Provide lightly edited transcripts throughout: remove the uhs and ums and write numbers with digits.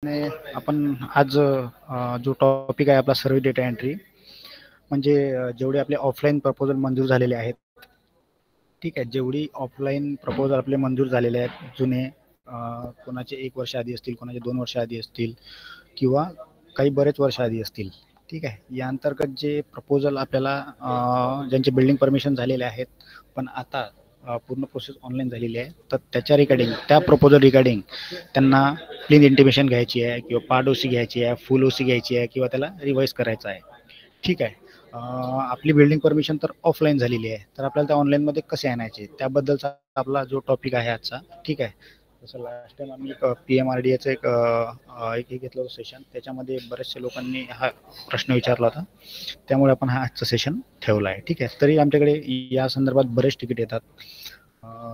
आपण आज जो टॉपिक आहे आपला सर्व्हिस डेटा एंट्री म्हणजे जेवढे आपले ऑफलाईन प्रपोजल मंजूर झालेले आहेत, ठीक आहे, जेवढी ऑफलाईन प्रपोजल आपले मंजूर झालेले आहेत जुने, कोणाचे 1 वर्ष आधी असतील, कोणाचे 2 वर्ष आधी असतील किंवा काही बरेच वर्ष आधी असतील, ठीक आहे. या अंतर्गत जे प्रपोजल आपल्याला ज्यांचे बिल्डिंग परमिशन झालेले आहेत पण आता पूर्ण प्रोसेस ऑनलाईन झालेली आहे, तर त्याच्या रिगार्डिंग त्या प्रपोजल रिगार्डिंग त्यांना क्लीन इंटिमेशन घ्यायची आहे किंवा पार्ट ओसी घ्यायची आहे, फुल ओसी घ्यायची आहे किंवा त्याला रिवाईज करायचं आहे, ठीक आहे. आपली बिल्डिंग परमिशन तर ऑफलाईन झालेली आहे, तर आपल्याला त्या ऑनलाईनमध्ये कसे आणायचे त्याबद्दलचा आपला जो टॉपिक आहे आजचा, ठीक आहे. जसं लास्ट टाइम आम्ही PMRDAचं एक घेतलं होतं सेशन, त्याच्यामध्ये बरेचसे लोकांनी हा प्रश्न विचारला होता, त्यामुळे आपण हा आजचा सेशन ठेवला आहे, ठीक आहे. तरी आमच्याकडे या संदर्भात बरेच तिकीट येतात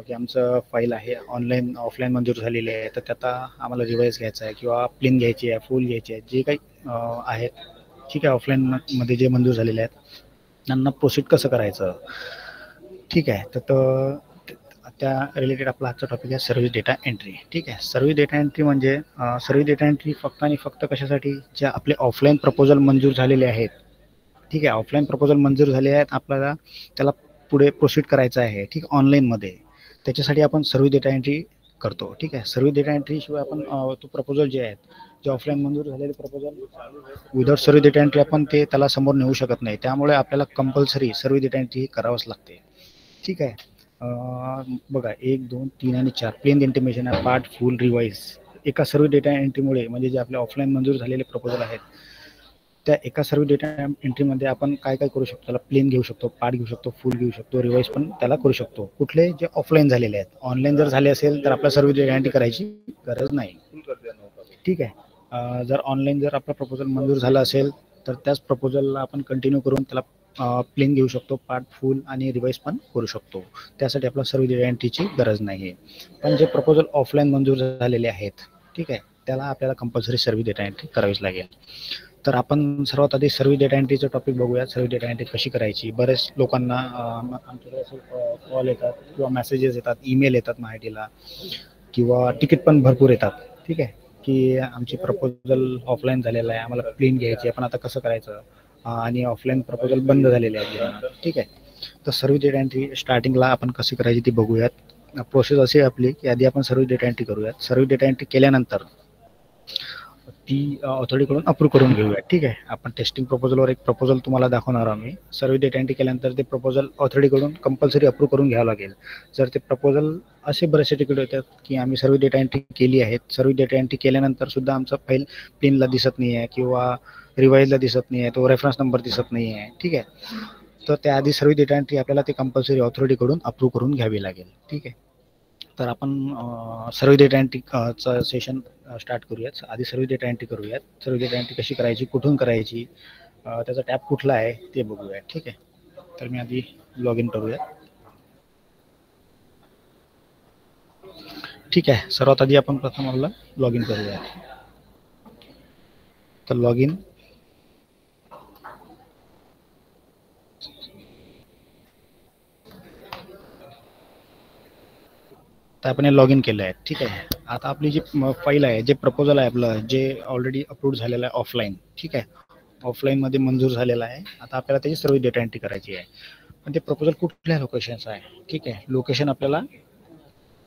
की आमचं फाईल आहे ऑनलाईन ऑफलाईन मंजूर झालेली आहे, तर त्याचा आम्हाला रिवाईज घ्यायचा आहे किंवा प्लेन घ्यायची आहे, फुल घ्यायची आहे, जे काही आहेत, ठीक आहे. ऑफलाईनमध्ये जे मंजूर झालेले आहेत त्यांना प्रोसीड कसं करायचं, ठीक आहे. तर त्या रिलेटेड आपला आजचा टॉपिक आहे सर्व्हिस डेटा एंट्री, ठीक आहे. सर्व्हिस डेटा एंट्री म्हणजे सर्व्हिस डेटा एंट्री फक्त आणि फक्त कशासाठी, जे आपले ऑफलाईन प्रपोजल मंजूर झालेले आहेत, ठीक आहे. ऑफलाईन प्रपोजल मंजूर झाले आहेत, आपल्याला त्याला पुढे प्रोसीड करायचं आहे, ठीक, ऑनलाईनमध्ये. त्याच्यासाठी आपण सर्व्हिस डेटा एंट्री करतो, ठीक आहे. सर्व्हिस डेटा एंट्री शिवाय आपण तो प्रपोजल जे आहेत, जे ऑफलाईन मंजूर झालेले proposal without service data entry आपण त्याला समोर नेऊ शकत नाही, त्यामुळे आपल्याला कंपल्सरी सर्व्हिस डेटा एंट्री करावंच लागते, ठीक आहे. बघा 1, 2, 3 आणि 4 प्लेन इंटिमेशन आहे, पार्ट, फुल, रिवाईज. एका सर्व्हिस डेटा एंट्रीमुळे म्हणजे जे आपले ऑफलाईन मंजूर झालेले प्रपोजल आहेत, त्या एका सर्व्हिस डेटा एंट्रीमध्ये आपण काय काय करू शकतो, त्याला प्लेन घेऊ शकतो, पार्ट घेऊ शकतो, फुल घेऊ शकतो, रिवाईज पण त्याला करू शकतो. कुठले जे ऑफलाईन झालेले आहेत, ऑनलाईन जर झाले असेल तर आपल्या सर्व्हिस डेटा एंट्री करायची गरज नाही, ठीक आहे. जर ऑनलाईन जर आपला प्रपोजल मंजूर झाला असेल तर त्याच प्रपोजलला आपण कंटिन्यू करून त्याला प्लेन घेऊ शकतो, पार्ट, फुल आणि रिवाईज पण करू शकतो. त्यासाठी आपला सर्व्हिस डेटा एंट्रीची गरज नाही आहे. पण जे प्रपोजल ऑफलाईन मंजूर झालेले आहेत, ठीक आहे, त्याला आपल्याला कंपल्सरी सर्व्हिस डेटा एंट्री करावीच लागेल. तर आपण सर्वात आधी सर्व्हिस डेटा एंट्रीचं टॉपिक बघूया. सर्व्हिस डेटा एंट्री कशी करायची. बरेच लोकांना आमच्याकडे असे कॉल येतात किंवा मेसेजेस येतात, ईमेल येतात माहितीला, किंवा तिकीट पण भरपूर येतात, ठीक आहे, की आमची प्रपोजल ऑफलाईन झालेला आहे, आम्हाला प्लेन घ्यायची आहे, पण आता कसं करायचं, आणि ऑफलाईन प्रपोजल बंद झालेले आहे, ठीक आहे. तर सर्व्हिस डेटा एंट्री स्टार्टिंगला आपण कशी करायची ती बघूयात. प्रोसेस अशी आहे आपली की आधी आपण सर्व्हिस डेटा एंट्री करूयात. सर्व्हिस डेटा एंट्री केल्यानंतर ती ऑथॉरिटीकडून अप्रूव्ह करून घेऊया, ठीक आहे. आपण टेस्टिंग प्रपोजलवर एक प्रपोजल तुम्हाला दाखवणार आम्ही. सर्व्हिस डेटा एंट्री केल्यानंतर ते प्रपोजल ऑथॉरिटीकडून कंपल्सरी अप्रूव्ह करून घ्यावं लागेल. जर ते प्रपोजल असे बरेचसे तिकीट होतात की आम्ही सर्व्हिस डेटा एंट्री केली आहे, सर्व्हिस डेटा एंट्री केल्यानंतर सुद्धा आमचा फाईल पिनला दिसत नाही आहे किंवा रिवाईजला दिसत नाही आहे, तो रेफरन्स नंबर दिसत नाही आहे, ठीक आहे. तर त्याआधी सर्व्हिस डेटा एंट्री आपल्याला ते कंपल्सरी ऑथॉरिटीकडून अप्रूव्ह करून घ्यावी लागेल, ठीक आहे. तर आपण सर्व्हिस डेटा एंट्रीचं सेशन स्टार्ट करूयात. आधी सर्व्हिस डेटा एंट्री करूयात. सर्व्हिस डेटा एंट्री कशी करायची, कुठून करायची, त्याचा टॅब कुठला आहे ते बघूयात, ठीक आहे. तर मी आधी लॉग इन करूयात, ठीक आहे. सर्वात आधी आपण प्रथम आपला लॉग इन करूयात. तर लॉग इन, तर आपण लॉग इन केलं आहे, ठीक आहे. आता आपली जी फाईल आहे, जे प्रपोजल आहे आपलं, जे ऑलरेडी अप्रूव्ह झालेलं आहे ऑफलाईन, ठीक आहे, ऑफलाईनमध्ये मंजूर झालेला आहे. आता आपल्याला त्याची सर्व्हिस डेटा एंट्री करायची आहे. पण ते प्रपोजल कुठल्या लोकेशनचं आहे, ठीक आहे. लोकेशन आपल्याला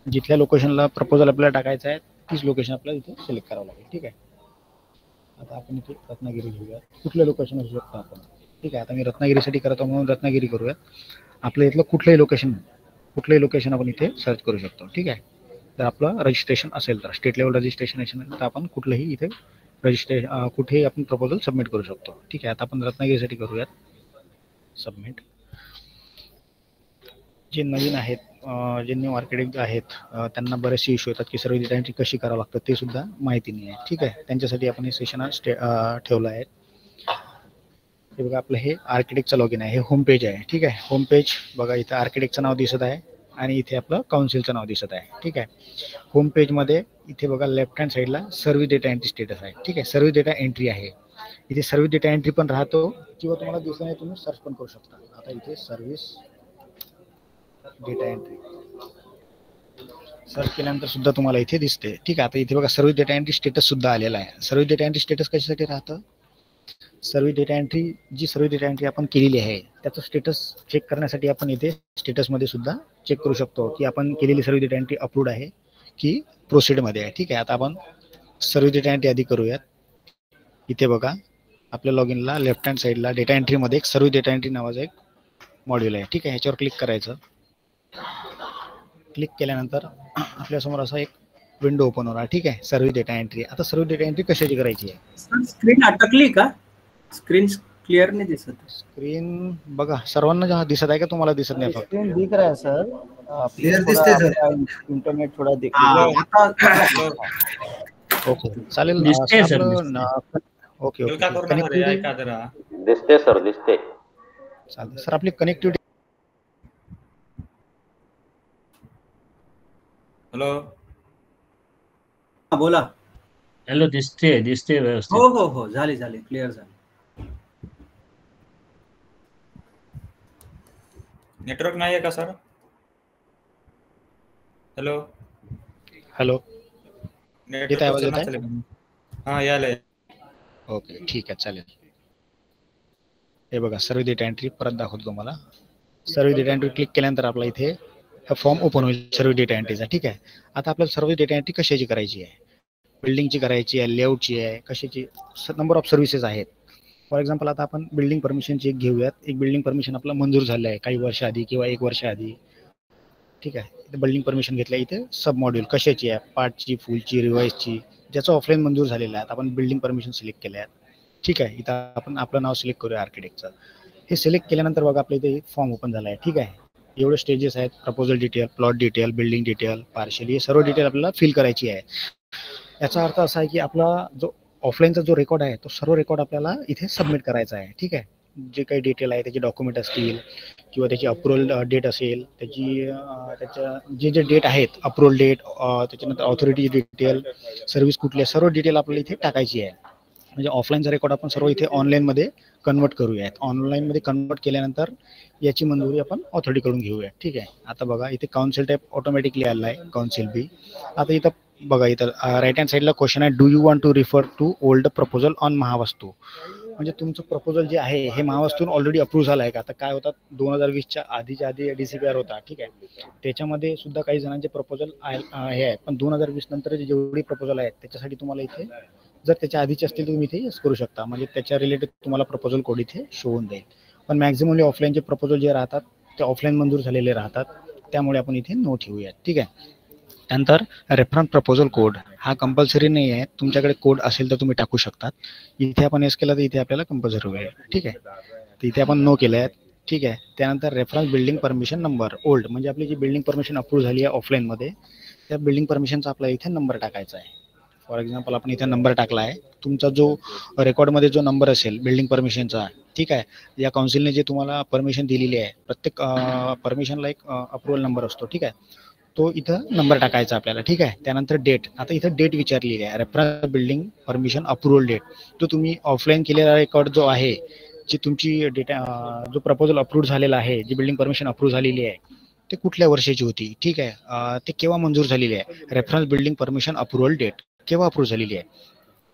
जिथल्या लोकेशनला प्रपोजल आपल्याला टाकायचं आहे तीच लोकेशन आपल्याला इथे सिलेक्ट करावं लागेल, ठीक आहे. आता आपण इथे रत्नागिरी घेऊया. कुठलं लोकेशन असू शकतं आपण, ठीक आहे. आता मी रत्नागिरीसाठी करतो म्हणून रत्नागिरी करूयात. आपल्या इथलं कुठलंही लोकेशन आपण इथे सर्च करू शकतो, ठीक आहे. जर आपलं रजिस्ट्रेशन असेल तर स्टेट लेवल रजिस्ट्रेशन असेल तर आपण कुठलंही इथे कुठेही आपण प्रपोजल सबमिट करू शकतो, ठीक आहे. आता आपण रत्नागिरीसाठी करूयात सबमिट. जे नवीन आहेत, जे न्यू आर्किटेक्ट आहेत, त्यांना बरेचसे इश्यू येतात की सर्व्हिस डेटा एंट्री कशी करावं लागतं ते सुद्धा माहिती नाही आहे, ठीक आहे. त्यांच्यासाठी आपण हे सेशन ठेवलं आहे. हे बघा, आपलं हे आर्किटेक्टचं लॉग इन आहे, हे होम पेज आहे, ठीक आहे. होम पेज बघा, इथं आर्किटेक्टचं नाव दिसत आहे आणि इथे आपलं काउन्सिलचं नाव दिसत आहे, ठीक आहे. होम पेजमध्ये इथे बघा लेफ्ट हँड साईडला सर्व्हिस डेटा एंट्री स्टेटस आहे, ठीक आहे. सर्व्हिस डेटा एंट्री आहे इथे. सर्व्हिस डेटा एंट्री पण राहतो किंवा तुम्हाला दिसत नाही तुम्ही सर्च पण करू शकता. आता इथे सर्व्हिस डेटा एंट्री, सर्च केल्यानंतर सुद्धा तुम्हाला इथे दिसते. ठीक आहे. आता इथे बघा सर्व्हिस डेटा एंट्री स्टेटस सुद्धा आलेला आहे. सर्व्हिस डेटा एंट्री स्टेटस कशासाठी राहतं? सर्व्हिस डेटा एंट्री जी सर्व्हिस डेटा एंट्री आपण केलेली आहे त्याचं स्टेटस चेक करण्यासाठी आपण इथे स्टेटसमध्ये सुद्धा चेक करू शकतो की आपण केलेली सर्व्हिस डेटा एंट्री अप्रूव्ड आहे की प्रोसीडमध्ये आहे. ठीक आहे. आता आपण सर्व्हिस डेटा एंट्री आधी करूयात. इथे बघा आपल्या लॉग इनला लेफ्ट हँड साईडला डेटा एंट्रीमध्ये एक सर्व्हिस डेटा एंट्री नावाचा एक मॉड्यूल आहे. ठीक आहे. ह्याच्यावर क्लिक करायचं. क्लिक केल्यानंतर आपल्यासमोर असा एक विंडो ओपन होणार. ठीक आहे. Service data entry. आता सर्व्हिस डेटा एंट्री कशाची करायची आहे? स्क्रीन अटकली का? स्क्रीन क्लियर नाही दिसत. स्क्रीन बघा सर्वांना दिसत आहे का तुम्हाला दिसत नाही? स्क्रीन दिख रहा है सर. क्लियर दिसते सर. इंटरनेट थोड़ा ओके चालेल. ओके दिसते सर दिसते. चालेल सर. आपली कनेक्टिव्हिटी. हॅलो बोला. हॅलो दिसते व्यवस्थित. हो झाली क्लिअर झाली. नेटवर्क नाही आहे का सर? हॅलो येत आहे? आवाज येत आहे? हा यायला. ओके ठीक आहे चालेल. हे बघा सर्व्हिस डेटा एंट्री परत दाखवतो तुम्हाला. सर्व्हिस डेटा एंट्री क्लिक केल्यानंतर आपला इथे फॉर्म ओपन होईल सर्व्हिस डेटा एंट्रीचा. ठीक आहे. आता आपल्याला सर्व्हिस डेटा एंट्री कशाची करायची आहे? बिल्डिंगची करायची आहे, लेआउटची आहे, कशाची? नंबर ऑफ सर्व्हिसेस आहेत. फॉर एक्झाम्पल आता आपण बिल्डिंग परमिशनची एक घेऊयात. एक बिल्डिंग परमिशन आपला मंजूर झालं आहे काही वर्ष आधी किंवा 1 वर्ष आधी. ठीक आहे. इथे बिल्डिंग परमिशन घेतलं. इथे सब मॉड्यूल कशाची आहे? पार्टची, फुलची, रिवाइजची, ज्याचं ऑफलाईन मंजूर झालेलं आहे. आपण बिल्डिंग परमिशन सिलेक्ट केले आहेत. ठीक आहे. इथं आपण आपलं नाव सिलेक्ट करूया आर्किटेक्टचं. हे सिलेक्ट केल्यानंतर बघा आपल्या इथे फॉर्म ओपन झाला आहे. ठीक आहे. एवढे स्टेजेस आहेत. Proposal detail, plot detail, building detail, partially, हे सर्व डिटेल आपल्याला फिल करायची आहे. याचा अर्थ असा आहे की आपला जो ऑफलाईनचा जो रेकॉर्ड आहे तो सर्व रेकॉर्ड आपल्याला इथे सबमिट करायचा आहे. ठीक आहे. जे काही डिटेल आहे त्याचे डॉक्युमेंट असतील किंवा त्याची अप्रुव्हल डेट असेल, त्याच्या जे डेट आहेत अप्रुव्हल डेट, त्याच्यानंतर ऑथॉरिटी डिटेल, सर्व्हिस कुठली आहे, सर्व डिटेल आपल्याला इथे टाकायची आहे. म्हणजे ऑफलाईनचा रेकॉर्ड आपण सर्व इथे ऑनलाईनमध्ये कन्वर्ट करूयात. ऑनलाईनमध्ये कन्वर्ट केल्यानंतर याची मंजुरी आपण ऑथॉरिटीकडून घेऊया. ठीक आहे. आता बघा इथे काउन्सिल टाईप ऑटोमॅटिकली आला आहे, काउन्सिल बी. आता इथं बघा इथं राईट हँड साईडला क्वेश्चन आहे, do you want to refer to old proposal on Mahavastu? म्हणजे तुमचं प्रपोजल जे आहे हे महावास्तून ऑलरेडी अप्रूव्ह झालं आहे का? आता काय होतात 2020च्या आधी DCPR होता. ठीक आहे. त्याच्यामध्ये सुद्धा काही जणांचे प्रपोजल हे आहे, पण 2020 नंतर जेवढी प्रपोजल आहेत त्याच्यासाठी तुम्हाला इथे जर त्याच्या आधीचे असतील तर तुम्ही इथे यूज करू शकता. म्हणजे त्याच्या रिलेटेड तुम्हाला प्रपोजल कोड इथे शो होऊन जाईल. पण मॅक्झिममली ऑफलाईनचे प्रपोजल जे राहतात ते ऑफलाईन मंजूर झालेले राहतात, त्यामुळे आपण इथे नो ठेवूयात. ठीक आहे. त्यानंतर रेफरन्स प्रपोजल कोड हा कंपल्सरी नाही आहे. तुमच्याकडे कोड असेल तर तुम्ही टाकू शकतात. इथे आपण एस केला तर इथे आपल्याला कंपल्सरी होईल. ठीक आहे. तर इथे आपण नो केलं आहे. ठीक आहे. त्यानंतर reference building permission number old, म्हणजे आपली जी बिल्डिंग परमिशन अप्रूव्ह झाली आहे ऑफलाईनमध्ये त्या बिल्डिंग परमिशनचा आपला इथे नंबर टाकायचा आहे. फॉर एक्झाम्पल आपण इथे नंबर टाकला आहे. तुमचा जो रेकॉर्डमध्ये जो नंबर असेल बिल्डिंग परमिशनचा, ठीक आहे, या काउन्सिलने जे तुम्हाला परमिशन दिलेली आहे, प्रत्येक परमिशनला एक अप्रुव्हल नंबर असतो. ठीक आहे. तो इथं नंबर टाकायचा आपल्याला. ठीक आहे. त्यानंतर डेट. आता इथं डेट विचारलेली आहे, reference building permission approval date. जो तुम्ही ऑफलाईन केलेला रेकॉर्ड जो आहे, जी तुमची डेटा जो प्रपोजल अप्रूव्ह झालेला आहे, जी बिल्डिंग परमिशन अप्रूव्ह झालेली आहे ते कुठल्या वर्षाची होती? ठीक आहे. ते केव्हा मंजूर झालेली आहे? Reference building permission approval date केव्हा अप्रूव्ह झालेली आहे?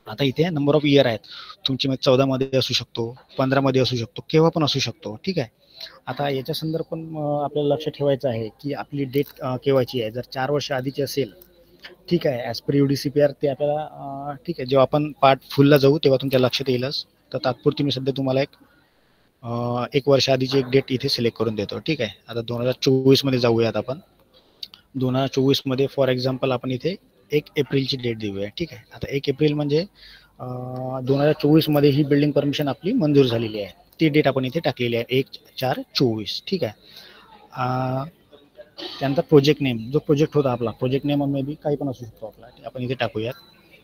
आता इथे नंबर ऑफ इयर आहेत. तुमची 14 मध्ये असू शकतो, 15 मध्ये असू शकतो, केव्हा पण असू शकतो. ठीक आहे. आता याच्या संदर्भात पण आपल्याला लक्ष ठेवायचं आहे की आपली डेट केव्हाची आहे. जर 4 वर्ष आधीची असेल, ठीक आहे, ॲज पर UDCPR ते आपल्याला ठीक आहे, जेव्हा आपण पार्ट फुलला जाऊ तेव्हा तुमच्या लक्षात येईलच. तर तात्पुरती मी सध्या तुम्हाला एक वर्ष आधीची एक डेट इथे सिलेक्ट करून देतो. ठीक आहे. आता 2024 मध्ये जाऊयात आपण. 2024 मध्ये फॉर एक्झाम्पल आपण इथे 1 एप्रिलची डेट देऊया. ठीक आहे. आता 1 एप्रिल म्हणजे 2024 मध्ये ही बिल्डिंग परमिशन आपली मंजूर झालेली आहे. ती डेट आपण इथे टाकलेली आहे 1/4/24. ठीक आहे. त्यानंतर प्रोजेक्ट नेम, जो प्रोजेक्ट होता आपला प्रोजेक्ट नेम मे बी काही पण असू शकतो आपला, आपण इथे टाकूयात.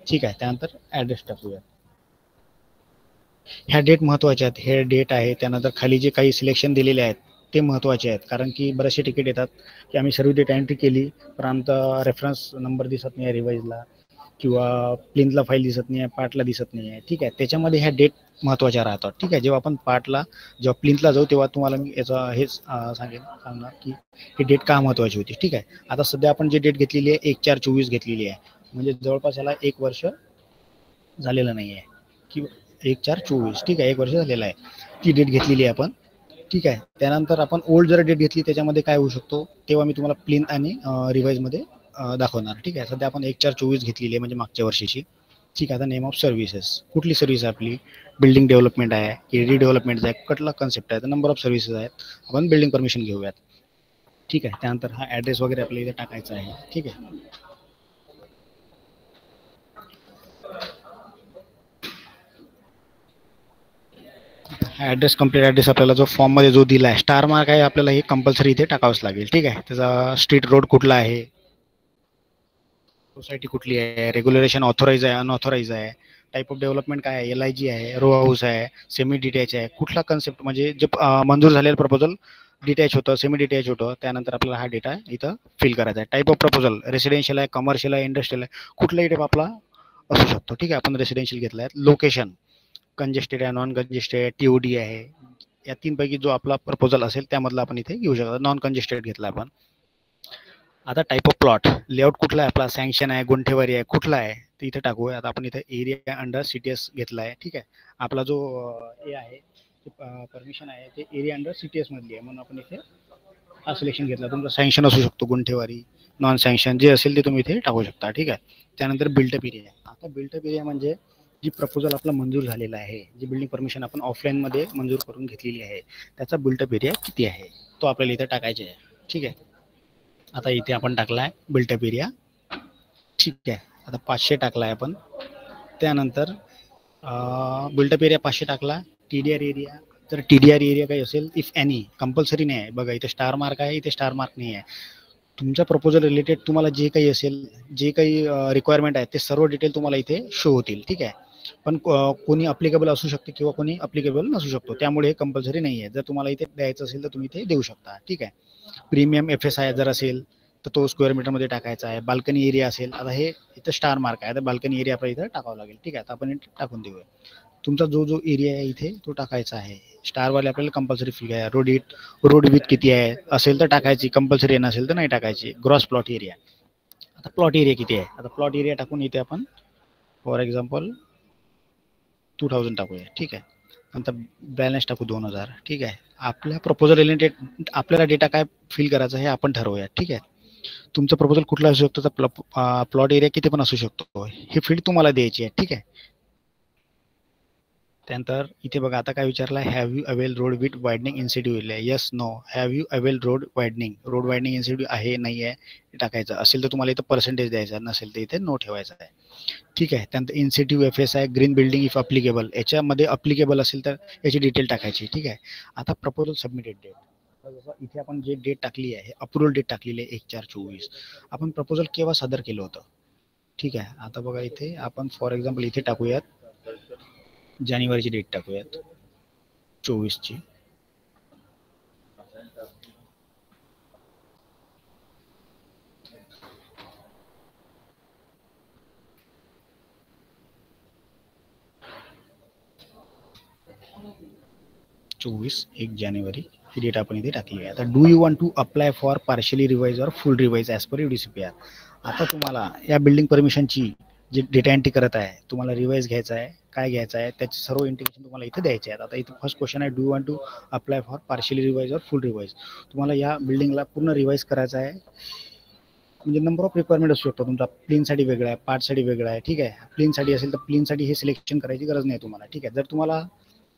ठीक आहे. त्यानंतर ॲड्रेस टाकूयात. ह्या डेट महत्त्वाच्या आहेत. हे डेट आहे. त्यानंतर खाली जे काही सिलेक्शन दिलेले आहेत ते महत्त्वाचे आहेत, कारण की बरेचसे तिकीट येतात की आम्ही सर्व्हिस डेटा एंट्री केली पण आमचा रेफरन्स नंबर दिसत नाही रिवाईजला किंवा प्लिंथला फाईल दिसत नाही आहे, पार्टला दिसत नाही आहे. ठीक आहे, त्याच्यामध्ये ह्या डेट महत्त्वाच्या राहतात. ठीक आहे, जेव्हा आपण पार्टला जेव्हा प्लिंथला जाऊ तेव्हा तुम्हाला मी याचा हेच सांगणार की ही डेट का महत्त्वाची होती. ठीक आहे, आता सध्या आपण जी डेट घेतलेली आहे 1/4/24 घेतलेली आहे, म्हणजे जवळपास याला 1 वर्ष झालेलं नाही आहे किंवा 1/4/24. ठीक आहे, 1 वर्ष झालेलं आहे, ती डेट घेतलेली आहे आपण. ठीक आहे, त्यानंतर आपण ओल्ड जर डेट घेतली त्याच्यामध्ये काय होऊ शकतो तेव्हा मी तुम्हाला प्लिंथ आणि रिवाईजमध्ये दाखवणार. ठीक आहे, सध्या आपण 1/4/24 घेतलेली आहे म्हणजे मागच्या वर्षीची. ठीक आहे, आता नेम ऑफ सर्व्हिसेस कुठली सर्व्हिस आहे आपली, बिल्डिंग डेव्हलपमेंट आहे की रिडेव्हलपमेंट आहे, कुठला कन्सेप्ट आहे, तर नंबर ऑफ सर्व्हिसेस आहेत. आपण बिल्डिंग परमिशन घेऊयात. ठीक आहे, त्यानंतर हा ॲड्रेस वगैरे आपल्याला इथे टाकायचा आहे. ठीक आहे, ॲड्रेस कंप्लीट ॲड्रेस आपल्याला जो फॉर्ममध्ये जो दिला आहे स्टार मार्क आहे आपल्याला हे कंपल्सरी इथे टाकावंच लागेल. ठीक आहे, त्याचा स्ट्रीट रोड कुठला आहे, सोसायटी कुठली आहे, रेग्युलेशन ऑथोराईज आहे अनऑथोराईज आहे, टाईप ऑफ डेव्हलपमेंट काय आहे, LIG आहे, रो हाऊस आहे, सेमी डिटॅच आहे, कुठला कन्सेप्ट म्हणजे जे मंजूर झालेलं प्रपोजल डिटॅच होतं सेमी डिटॅच होतं, त्यानंतर आपल्याला हा डेटा इथं फिल करायचा आहे. टाईप ऑफ प्रपोजल रेसिडेन्शियल आहे, कमर्शियल आहे, इंडस्ट्रियल आहे, कुठलाही टाईप आपला असू शकतो. ठीक आहे, आपण रेसिडेन्शियल घेतला आहे. लोकेशन कंजेस्टेड आहे, नॉन कंजेस्टेड, TOD आहे, या तीनपैकी जो आपला प्रपोजल असेल त्यामधला आपण इथे घेऊ शकतो. नॉन कंजेस्टेड घेतला आपण. आता टाईप ऑफ प्लॉट लेआउट कुठला आहे आपला, सँक्शन आहे, गुंठेवारी आहे, कुठला आहे ते इथे टाकूया. आता आपण इथे एरिया अंडर CTS घेतला आहे. ठीक आहे, आपला जो हे आहे परमिशन आहे ते एरिया अंडर CTS मधली आहे म्हणून आपण इथे हा सिलेक्शन घेतला. तुमचा सँक्शन असू शकतो, गुंठेवारी, नॉन सँक्शन जे असेल ते तुम्ही इथे टाकू शकता. ठीक आहे, त्यानंतर बिल्टअप एरिया. आता बिल्टअप एरिया म्हणजे जी प्रपोजल आपला मंजूर झालेला आहे, जी बिल्डिंग परमिशन आपण ऑफलाईनमध्ये मंजूर करून घेतलेली आहे त्याचा बिल्टअप एरिया किती आहे तो आपल्याला इथे टाकायचा आहे. ठीक आहे, आता इथे आपण टाकला आहे बिल्टअप एरिया. ठीक आहे, आता 500 टाकला आहे आपण. त्यानंतर बिल्टअप एरिया 500 टाकला. TDR एरिया, तर TDR एरिया काही असेल इफ एनी, कंपल्सरी नाही आहे. बघा इथे स्टार मार्क आहे, इथे स्टार मार्क नाही आहे. तुमच्या प्रपोजल रिलेटेड तुम्हाला जे काही असेल, जे काही रिक्वायरमेंट आहे ते सर्व डिटेल तुम्हाला इथे शो होतील. ठीक आहे, पण कोणी अप्लिकेबल असू शकते किंवा कोणी अप्लिकेबल नसू शकतो, त्यामुळे हे कंपल्सरी नाही आहे. जर तुम्हाला इथे द्यायचं असेल तर तुम्ही इथे देऊ शकता. ठीक आहे, प्रीमियम FSI जर असेल तर तो स्क्वेअर मीटरमध्ये टाकायचा आहे. बाल्कनी एरिया असेल, आता हे इथं स्टार मार्क आहे तर बाल्कनी एरिया आपल्याला इथं टाकावं लागेल. ठीक आहे, आता आपण टाकून देऊया. तुमचा जो एरिया आहे इथे तो टाकायचा आहे. स्टारवाले आपल्याला कंपल्सरी फी आहे. रोड विथ किती आहे असेल तर टाकायची, कंपल्सरी नसेल तर नाही टाकायची. ग्रॉस प्लॉट एरिया, आता प्लॉट एरिया किती आहे, आता प्लॉट एरिया टाकून इथे आपण फॉर एक्झाम्पल 2000 टाकूया. ठीक आहे, नंतर बॅलन्स टाकू 2000. ठीक आहे, आपल्या प्रपोजल रिलेटेड आपल्याला डेटा काय फिल करायचा हे आपण ठरवूया. ठीक आहे, तुमचं प्रपोजल कुठला असू शकतो तर प्लॉट एरिया किती पण असू शकतो, हे फील्ड तुम्हाला द्यायची आहे. ठीक आहे, त्यानंतर इथे बघा आता काय विचारलं आहे, have you avail road with widening incentive. Yes no. Have you avail road widening incentive आहे नाही आहे हे टाकायचं. असेल तर तुम्हाला इथं पर्सेंटेज द्यायचा, नसेल तर इथे नो ठेवायचा आहे. ठीक आहे, त्यानंतर incentive FSI green building if applicable, याच्यामध्ये अप्लिकेबल असेल तर याची डिटेल टाकायची. ठीक आहे, आता प्रपोजल सबमिटेड डेट, जसं इथे आपण जे डेट टाकली आहे अप्रुव्हल डेट टाकलेली आहे 1/4/24. आपण प्रपोजल केव्हा सादर केलं होतं. ठीक आहे, आता बघा इथे आपण फॉर एक्झाम्पल इथे टाकूयात जानेवारीची डेट टाकूयात 24ची. एक जानेवारी ही डेट आपण इथे टाकली आहे. आता do you want to apply for partially revise और full revise as per UDCPR. आता तुम्हाला या बिल्डिंग परमिशनची जे डेटा एंट्री करत आहे तुम्हाला रिवाइज घ्यायचा आहे, काय घ्यायचं आहे त्याचे सर्व इंटिग्रेशन तुम्हाला इथे द्यायचे आहेत. आता इथे फर्स्ट क्वेश्चन आहे, do you want to apply for partially revise और फुल रिवाइज. तुम्हाला या बिल्डिंगला पूर्ण रिवाइज करायचं आहे, म्हणजे नंबर ऑफ रिक्वायरमेंट असू शकतो. तुमचा प्लेनसाठी वेगळा आहे, पार्टसाठी वेगळा आहे. ठीक आहे, प्लेनसाठी असेल तर प्लेनसाठी हे सिलेक्शन करायची गरज नाही तुम्हाला. ठीक आहे, जर तुम्हाला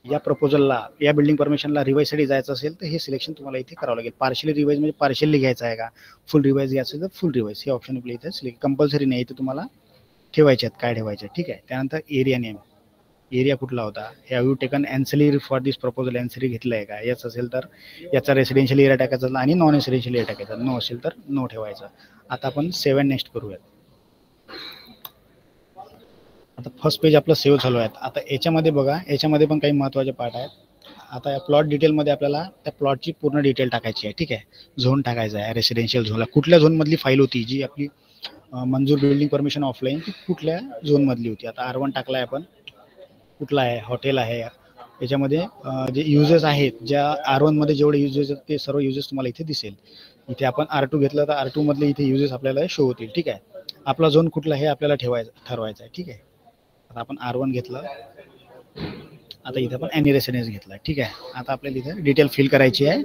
या प्रपोजलला या बिल्डिंग परमिशनला रिवाइजसाठी जायचं असेल तर हे सिलेक्शन तुम्हाला इथे करावं लागेल. पार्शियली रिवाइज म्हणजे पार्शियली घ्यायचं आहे का, फुल रिवाइज घ्यायचं असेल तर फुल रिवाइज, हे ऑप्शन आपल्या इथे सिलेक्ट कंपल्सरी नाही, इथे तुम्हाला ठेवायचे आहेत काय ठेवायचे. ठीक आहे, त्यानंतर एरिया नेम, एरिया कुठला होता, have you taken ancillary for this proposal, ancillary घेतलं आहे का, याच असेल तर याचा रेसिडेन्शियल एरिया टाकायचा आणि नॉन रेसिडेन्शियल एरिया टाकायचा, नो असेल तर नो ठेवायचं. आता आपण 7 नेक्स्ट करूयात. आता फर्स्ट पेज आपलं सेव्ह झालो आहे. आता याच्यामध्ये बघा, याच्यामध्ये पण काही महत्त्वाचे पार्ट आहेत. आता या प्लॉट डिटेलमध्ये आपल्याला त्या प्लॉटची पूर्ण डिटेल टाकायची आहे. ठीक आहे, झोन टाकायचा आहे, रेसिडेन्शियल झोनला कुठल्या झोनमधली फाईल होती, जी आपली मंजूर बिल्डिंग परमिशन ऑफलाईन ती कुठल्या झोनमधली होती. आता R1 टाकलाय आपण, कुठला आहे, हॉटेल आहे. याच्यामध्ये जे युजेस आहेत, ज्या R1 मध्ये जेवढे युजेस आहेत ते सर्व युजेस तुम्हाला इथे दिसेल. इथे आपण R2 घेतलं तर R2 मधले इथे युजेस आपल्याला शो होतील. ठीक आहे. आपला झोन कुठला हे आपल्याला ठरवायचं आहे. ठीक आहे. आता आपण R1 घेतलं, आता इथे आपण एनी रेसिडेन्स घेतला. ठीक आहे. आता आपल्याला इथे डिटेल फिल करायची आहे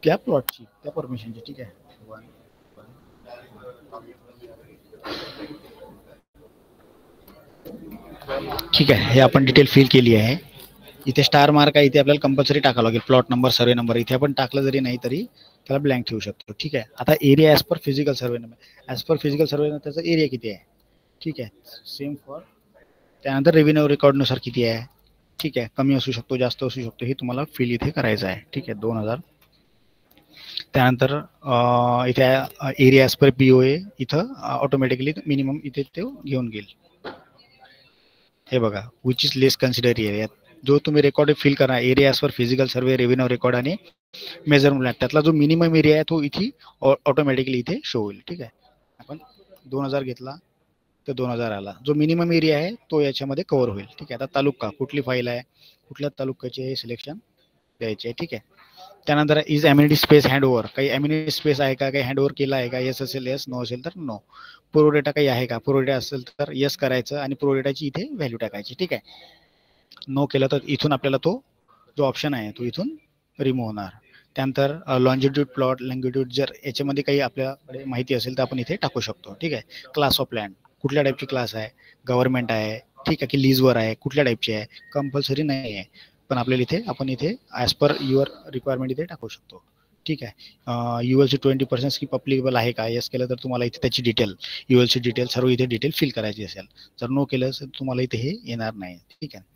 त्या प्लॉटची, त्या परमिशनची. ठीक आहे. ठीक आहे. हे आपण डिटेल फिल केली आहे. इथे स्टार मार्क आहे, इथे आपल्याला कंपल्सरी टाकावं लागेल. Plot number, survey number. इथे आपण टाकलं जरी नाही तरी त्याला ब्लँक ठेवू शकतो. ठीक आहे. आता area as per physical survey number, as per physical survey number त्याचा एरिया किती आहे. ठीक आहे. सेम फॉर त्यानंतर रेव्हेन्यू रेकॉर्डनुसार किती आहे. ठीक आहे. कमी असू शकतो, जास्त असू शकतो, हे तुम्हाला फिल इथे करायचं आहे. ठीक आहे. 2000. त्यानंतर इथे एरिया ॲज पर POA इथं ऑटोमॅटिकली मिनिमम इथे ते घेऊन घेईल. हे बघा, which is less consider area. जो तुम्ही रेकॉर्ड फिल करा एरिया ॲज पर फिजिकल सर्वे, रेव्हेन्यू रेकॉर्ड आणि मेजरमेंट, त्यातला जो मिनिमम एरिया आहे तो इथे ऑटोमॅटिकली इथे शो होईल. ठीक आहे. आपण 2000 घेतला तर 2000 आला. जो मिनिमम एरिया आहे तो याच्यामध्ये कव्हर होईल. ठीक आहे. आता तालुका, कुठली फाईल आहे, कुठल्या तालुक्याचे हे सिलेक्शन द्यायचे आहे. ठीक आहे. त्यानंतर इज एम्युनिटी स्पेस हँडओव्हर, काही एम्युनिटी स्पेस आहे का, काही हँडओव्हर केला आहे का. येस असेल येस, नो असेल तर नो. प्रोडेटा काही आहे का, प्रोडेटा असेल तर येस करायचं आणि प्रोडेटाची इथे व्हॅल्यू टाकायची. ठीक आहे. नो केलं तर इथून आपल्याला तो जो ऑप्शन आहे तो इथून रिमूव्ह होणार. त्यानंतर लॉन्जिट्यूड, प्लॉट, लँग्विट्यूड, जर याच्यामध्ये काही आपल्याकडे माहिती असेल तर आपण इथे टाकू शकतो. ठीक आहे. क्लास ऑफ लँड, कुठल्या टाईपची क्लास आहे, गव्हर्नमेंट आहे, ठीक आहे, की लीजवर आहे, कुठल्या टाईपची आहे, कंपल्सरी नाही आहे, पण आपल्याला इथे आपण इथे ॲज पर युअर रिक्वायरमेंट इथे टाकू शकतो. ठीक आहे. ULC 20% स्कीप अप्लिकेबल आहे का, येस केलं तर तुम्हाला इथे त्याची डिटेल, ULC डिटेल सर्व इथे डिटेल फिल करायची असेल. जर नो केलं तर तुम्हाला इथे हे येणार नाही. ठीक आहे.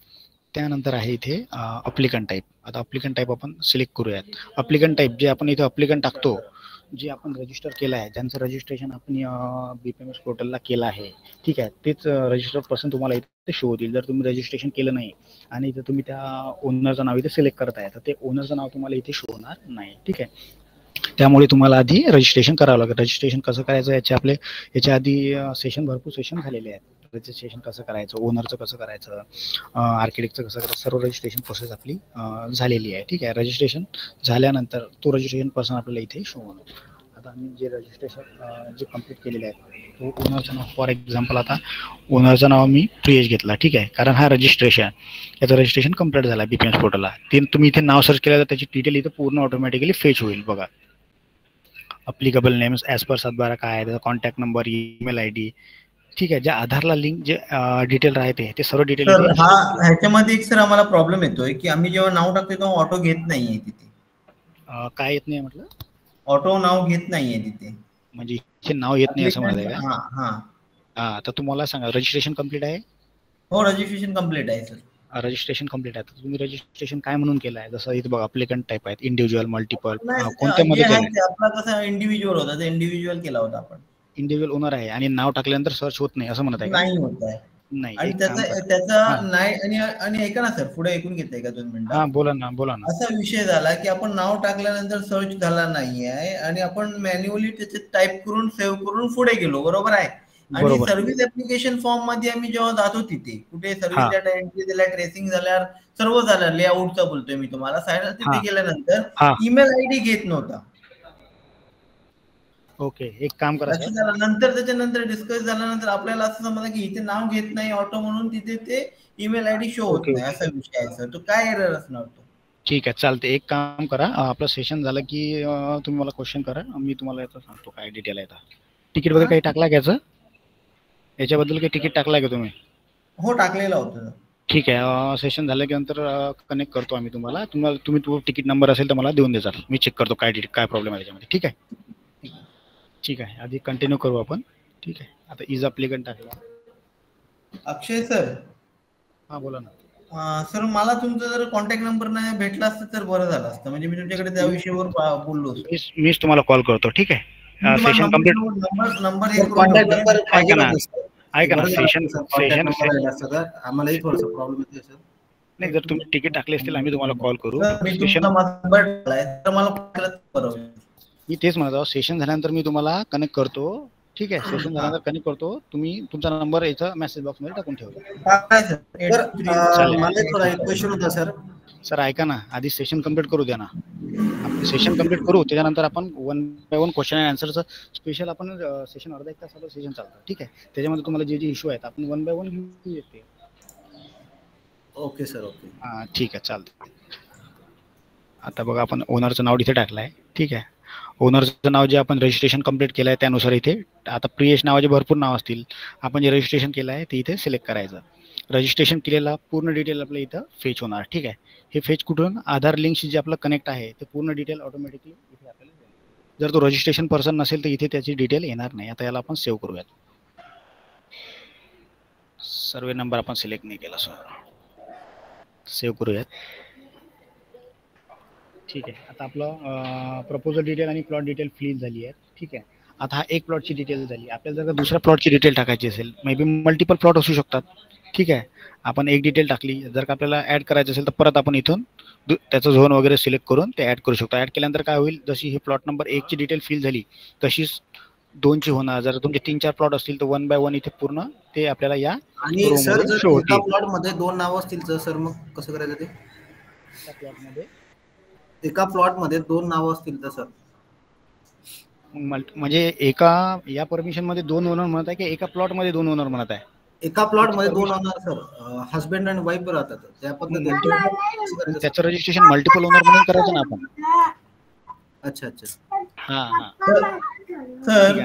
त्यानंतर आहे इथे अप्लिकंट टाईप. आता अप्लिकंट टाईप आपण सिलेक्ट करूयात. अप्लिकंट टाईप जे आपण इथे अप्लिकंट टाकतो, जे आपण रजिस्टर केलं आहे, ज्यांचं रजिस्ट्रेशन आपण BPMS पोर्टलला केलं आहे, ठीक आहे, तेच रजिस्टर पर्सन तुम्हाला इथे शो होतील. जर तुम्ही रजिस्ट्रेशन केलं नाही आणि इथे तुम्ही त्या ओनरचं नाव इथे सिलेक्ट करताय तर ते ओनरचं नाव तुम्हाला इथे शो होणार नाही. ठीक आहे. त्यामुळे तुम्हाला आधी रजिस्ट्रेशन करावं लागेल. रजिस्ट्रेशन कसं करायचं याच्या आधी भरपूर सेशन झालेले आहेत. रजिस्ट्रेशन कसं करायचं, ओनरचं कसं करायचं, आर्किटेक्टचं कसं करायचं, सर्व रजिस्ट्रेशन प्रोसेस आपली झालेली आहे. ठीक आहे. रजिस्ट्रेशन झाल्यानंतर तो रजिस्ट्रेशन पर्सन आपल्याला इथे शो होणार. आता आम्ही जे रजिस्ट्रेशन जे कम्प्लीट केलेले आहे तो ओनरचं नाव, फॉर एक्झाम्पल आता ओनरचं नाव मी प्रियेश घेतला. ठीक आहे. कारण हा याचं रजिस्ट्रेशन कम्प्लीट झाला BPMS पोर्टलला. तुम्ही इथे नाव सर्च केलं तर त्याची डिटेल इथे पूर्ण ऑटोमॅटिकली फेच होईल. बघा, अप्लिकेबल नेम्स ॲज पर 7/12 काय आहे, त्याचा कॉन्टॅक्ट नंबर, ईमेल ID. ठीक आहे. ज्या आधारला लिंक जे डिटेल राहते ते सर्व डिटेल. ह्याच्यामध्ये एक सर आम्हाला प्रॉब्लेम येतोय की आम्ही जेव्हा नाव टाकतो तेव्हा ऑटो घेत नाहीये तिथे. काय येत नाही म्हटलं, ऑटो नाव घेत नाहीये तिथे, म्हणजे इथे नाव येत नाही असं म्हणायचं का. हा तर तुम्हाला सांगा, रजिस्ट्रेशन कम्प्लीट आहे. हो, रजिस्ट्रेशन कम्प्लीट आहे सर. रजिस्ट्रेशन कम्प्लीट आहे. तर तुम्ही रजिस्ट्रेशन काय म्हणून केलं आहे, जसं इथे बघा अप्लिकंट टाईप आहेत, इंडिव्हिज्युअल, मल्टिपल, कोणत्यामध्ये केलं. आपला कसा इंडिव्हिज्युअल होता, ते इंडिव्हिज्युअल केला होता आपण. इंडिव्हिज्युअल ओनर आहे आणि नाव टाकल्यानंतर सर्च होत नाही असं म्हणत आहे. नाही होत आहे. नाही. आणि त्याचा नाही. आणि ऐका ना सर, पुढे ऐकून घेताय का 2 मिनिटं. हा, बोला ना. असा विषय झाला की आपण नाव टाकल्यानंतर सर्च झाला नाहीये आणि आपण मॅन्युअली त्याचे टाईप करून सेव्ह करून पुढे गेलो. बरोबर आहे. आणि सर्व्हिस ऍप्लिकेशन फॉर्म मध्ये आम्ही जेव्हा जातो तिथे कुठे सर्व्हिस डाटा एंट्री दिला, ट्रेसिंग झाल्यावर सर्व झालं, लेआउटचा बोलतोय मी तुम्हाला, सायडर तिथे गेल्यानंतर ईमेल ID घेत नव्हता. ओके. एक काम करा, नंतर त्याच्यानंतर डिस्कस झाल्यानंतर आपल्याला असं समजलं की इथे नाव घेत नाही ऑटो म्हणून तिथे ते ईमेल ID शो होत नाही. असा विषय आहे सर. तो काय एरर असणार तो. ठीक आहे, चालते. एक काम करा, आपलं सेशन झालं की तुम्ही मला क्वेश्चन करा, मी तुम्हाला याचं सांगतो काय डिटेल आहे. तिकीट वगैरे काही टाकला घ्यायचं, याच्याबद्दल काही तिकीट टाकलाय का तुम्ही. हो, टाकलेला होता. ठीक आहे. सेशन झालं की नंतर कनेक्ट करतो आम्ही तुम्हाला. तुम्ही तो तिकीट नंबर असेल तर मला देऊन द्याल, मी चेक करतो काय प्रॉब्लेम आहे त्याच्यामध्ये. ठीक आहे. ठीक आहे. आधी कंटिन्यू करू आपण. ठीक आहे. आता इज अप्लिकंट टाकला. अक्षय सर. हा, बोला ना. सर, मला तुमचा जर कॉन्टॅक्ट नंबर नाही भेटला असता तर बरं झालं असतं, म्हणजे मी तुमच्याकडे त्या विषयावर बोललो. मीच तुम्हाला कॉल करतो. ठीक आहे. Session complete. नंबर ऐका ना, सेशन आम्हालाही थोडासा प्रॉब्लेम येतोय सर. नाही, जर तुम्ही तिकीट टाकले असतील आम्ही तुम्हाला कॉल करू. मी तेच म्हणत आहोत, सेशन झाल्यानंतर मी तुम्हाला कनेक्ट करतो. ठीक आहे. सेशन झाल्यानंतर कनेक्ट करतो. तुम्ही तुमचा नंबर याचा मेसेज बॉक्स मध्ये टाकून ठेवा. सर मला थोडा एक क्वेश्चन होता सर. सर ऐका ना, आधी सेशन कंप्लीट करू द्या ना. आपण सेशन कंप्लीट करू, त्याच्यानंतर आपण one by one question and आन्सरचं स्पेशल आपण सेशन अर्धा एक तासाचं सेशन चालतं. ठीक आहे. त्याच्यामध्ये तुम्हाला जे जे इश्यू आहेत आपण वन बाय वन घेऊ येते. Okay sir. ओके. हां ठीक आहे, चालतं. आता बघा आपण ओनरचं नाव इथे टाकलं आहे. ठीक आहे. ओनरचं नाव जे आपण रजिस्ट्रेशन कंप्लीट केलं आहे त्यानुसार इथे आता प्रियेश नावाचे भरपूर नाव असतील. आपण जे रजिस्ट्रेशन केलं आहे ते इथे सिलेक्ट करायचं. रजिस्ट्रेशन केलेला पूर्ण डिटेल आपल्या इथं फेच होणार. ठीक आहे. हे फेच कुठून, आधार लिंकशी जे आपलं कनेक्ट आहे ते पूर्ण डिटेल ऑटोमॅटिकली इथे आपल्याला येईल. जर तो रजिस्ट्रेशन पर्सन नसेल तर इथे त्याची डिटेल येणार नाही. आता याला आपण सेव्ह करूयात. सर्वे नंबर आपण सिलेक्ट नाही केला सर. सेव्ह करूयात. ठीक आहे. आता आपलं प्रपोजल डिटेल आणि प्लॉट डिटेल फिल झाली आहे. ठीक आहे. आता हा एक प्लॉटची डिटेल झाली. आपल्याला जर का दुसऱ्या प्लॉटची डिटेल टाकायची असेल, मे बी मल्टिपल प्लॉट असू शकतात. ठीक आहे. आपण एक डिटेल टाकली, जर का आपल्याला ॲड करायचं असेल तर परत आपण इथून त्याचं झोन वगैरे सिलेक्ट करून ते ॲड करू शकतो. ॲड केल्यानंतर काय होईल, जशी ही प्लॉट नंबर 1 ची डिटेल फिल झाली तशीच 2 ची होणार. जर तुमचे 3-4 प्लॉट असतील तर वन बाय वन इथे पूर्ण ते आपल्याला या आणि सर जर एका प्लॉट मध्ये 2 नाव असतील तर सर मग कसं करायचं ते? एका प्लॉट मध्ये 2 नाव असतील तर सर म्हणजे एका या परमिशन मध्ये 2 ओनर म्हणत आहे की एका प्लॉट मध्ये 2 ओनर म्हणत आहे? एका प्लॉट मध्ये 2 ओनर सर, हस्बंड आणि वाईफ राहतात. त्या पद्धतीने त्याचं रजिस्ट्रेशन मल्टिपल ओनर म्हणून करायचं ना आपण. अच्छा अच्छा. हा हा. सर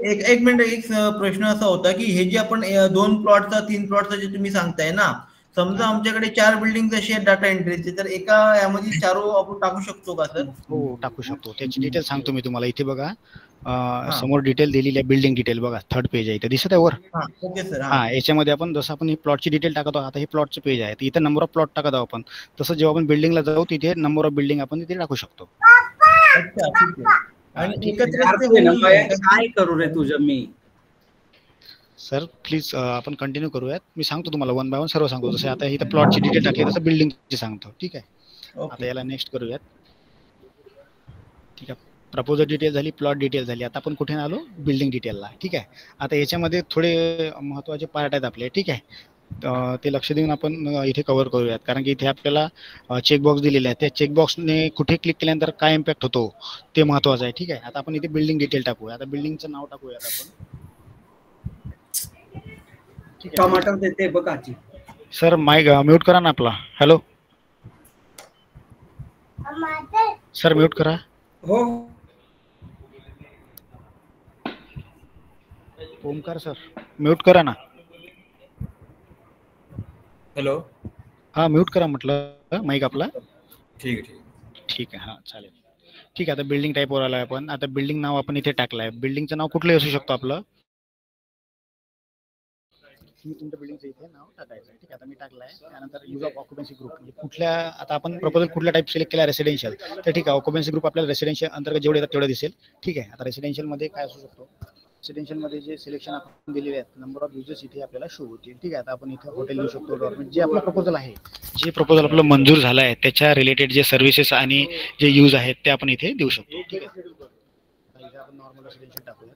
एक मिनिट, एक प्रश्न असा होता की हे जे आपण 2 प्लॉटचा 3 प्लॉटचा जे तुम्ही सांगताय ना, समजा आमच्याकडे 4 बिल्डिंग अशी आहेत डाटा एंट्रीचे, तर एका यामध्ये 4 आपण टाकू शकतो का सर? हो टाकू शकतो. त्याची डिटेल सांगतो मी तुम्हाला. इथे बघा समोर डिटेल दिलेली आहे, बिल्डिंग डिटेल बघा, 3rd पेज आहे इथे दिसत आहे वर. Okay sir. हा याच्यामध्ये आपण जसं आपण ही प्लॉटची डिटेल टाकतो, आता हे प्लॉटचं पेज आहे, इथे नंबर ऑफ प्लॉट टाकत आहोत आपण. तसं जेव्हा आपण बिल्डिंगला जाऊ तिथे नंबर ऑफ बिल्डिंग आपण तिथे टाकू शकतो. अच्छा ठीक आहे. आणि काय करू रे तुझं मी सर प्लीज आपण कंटिन्यू करूयात. मी सांगतो तुम्हाला वन बाय वन सर्व सांगतो. जसं आता इथं प्लॉटची डिटेल टाकली तसं बिल्डिंगची सांगतो. ठीक आहे. आता याला नेक्स्ट करूयात. ठीक आहे. प्रपोजल डिटेल झाली, प्लॉट डिटेल झाली. आता आपण कुठे आलो, बिल्डिंग डिटेलला. ठीक आहे. आता याच्यामध्ये थोडे महत्त्वाचे पार्ट आहेत आपले. ठीक आहे. ते लक्ष देऊन आपण इथे कव्हर करूयात, कारण की इथे आपल्याला चेकबॉक्स दिलेले आहे. त्या चेकबॉक्सने कुठे क्लिक केल्यानंतर काय इम्पॅक्ट होतो ते महत्त्वाचं आहे. ठीक आहे. आता आपण इथे बिल्डिंग डिटेल टाकूया. आता बिल्डिंगचं नाव टाकूयात आपण. टमाटर देते बघा जी. सर माईक म्यूट करा ना आपला. हॅलो सर म्यूट करा. हो ओमकार सर म्यूट करा ना. हॅलो. हा म्यूट करा म्हटलं माईक आपला. ठीक आहे. ठीक आहे. हा चालेल. ठीक आहे. आता बिल्डिंग टाईपवर आलोय आपण. आता बिल्डिंग नाव आपण इथे टाकलंय. बिल्डिंगचं नाव कुठलंही असू शकतो आपलं. तुमच्या बिल्डिंगचं इथे नाव टाकायचं आहे. ठीक आहे. आता मी टाकलं आहे. त्यानंतर यूज ऑफ ऑक्युपन्सी ग्रुप, म्हणजे कुठल्या, आता आपण प्रपोजल कुठल्या टाईप सिलेक्ट केला, रेसिडेन्शियल, तर ठीक आहे. ऑक्युपन्सी ग्रुप आपल्याला रेसिडेन्शियल अंतर्गत जेवढे येतात तेवढे दिसेल. ठीक आहे. आता रेसिडेन्शियलमध्ये काय असू शकतो, रेसिडेन्शियलमध्ये जे सिलेक्शन आपण दिलेले आहेत, नंबर ऑफ युजर्स इथे आपल्याला शो होतील. ठीक आहे. आता आपण इथे हॉटेल लिहू शकतो, गव्हर्नमेंट, जे आपलं प्रपोजल आहे, जे प्रपोजल आपलं मंजूर झालं आहे त्याच्या रिलेटेड जे सर्व्हिसेस आणि जे यूज आहेत ते आपण इथे देऊ शकतो. ठीक आहे. इथे आपण नॉर्मल रेसिडेन्शियल टाकूया.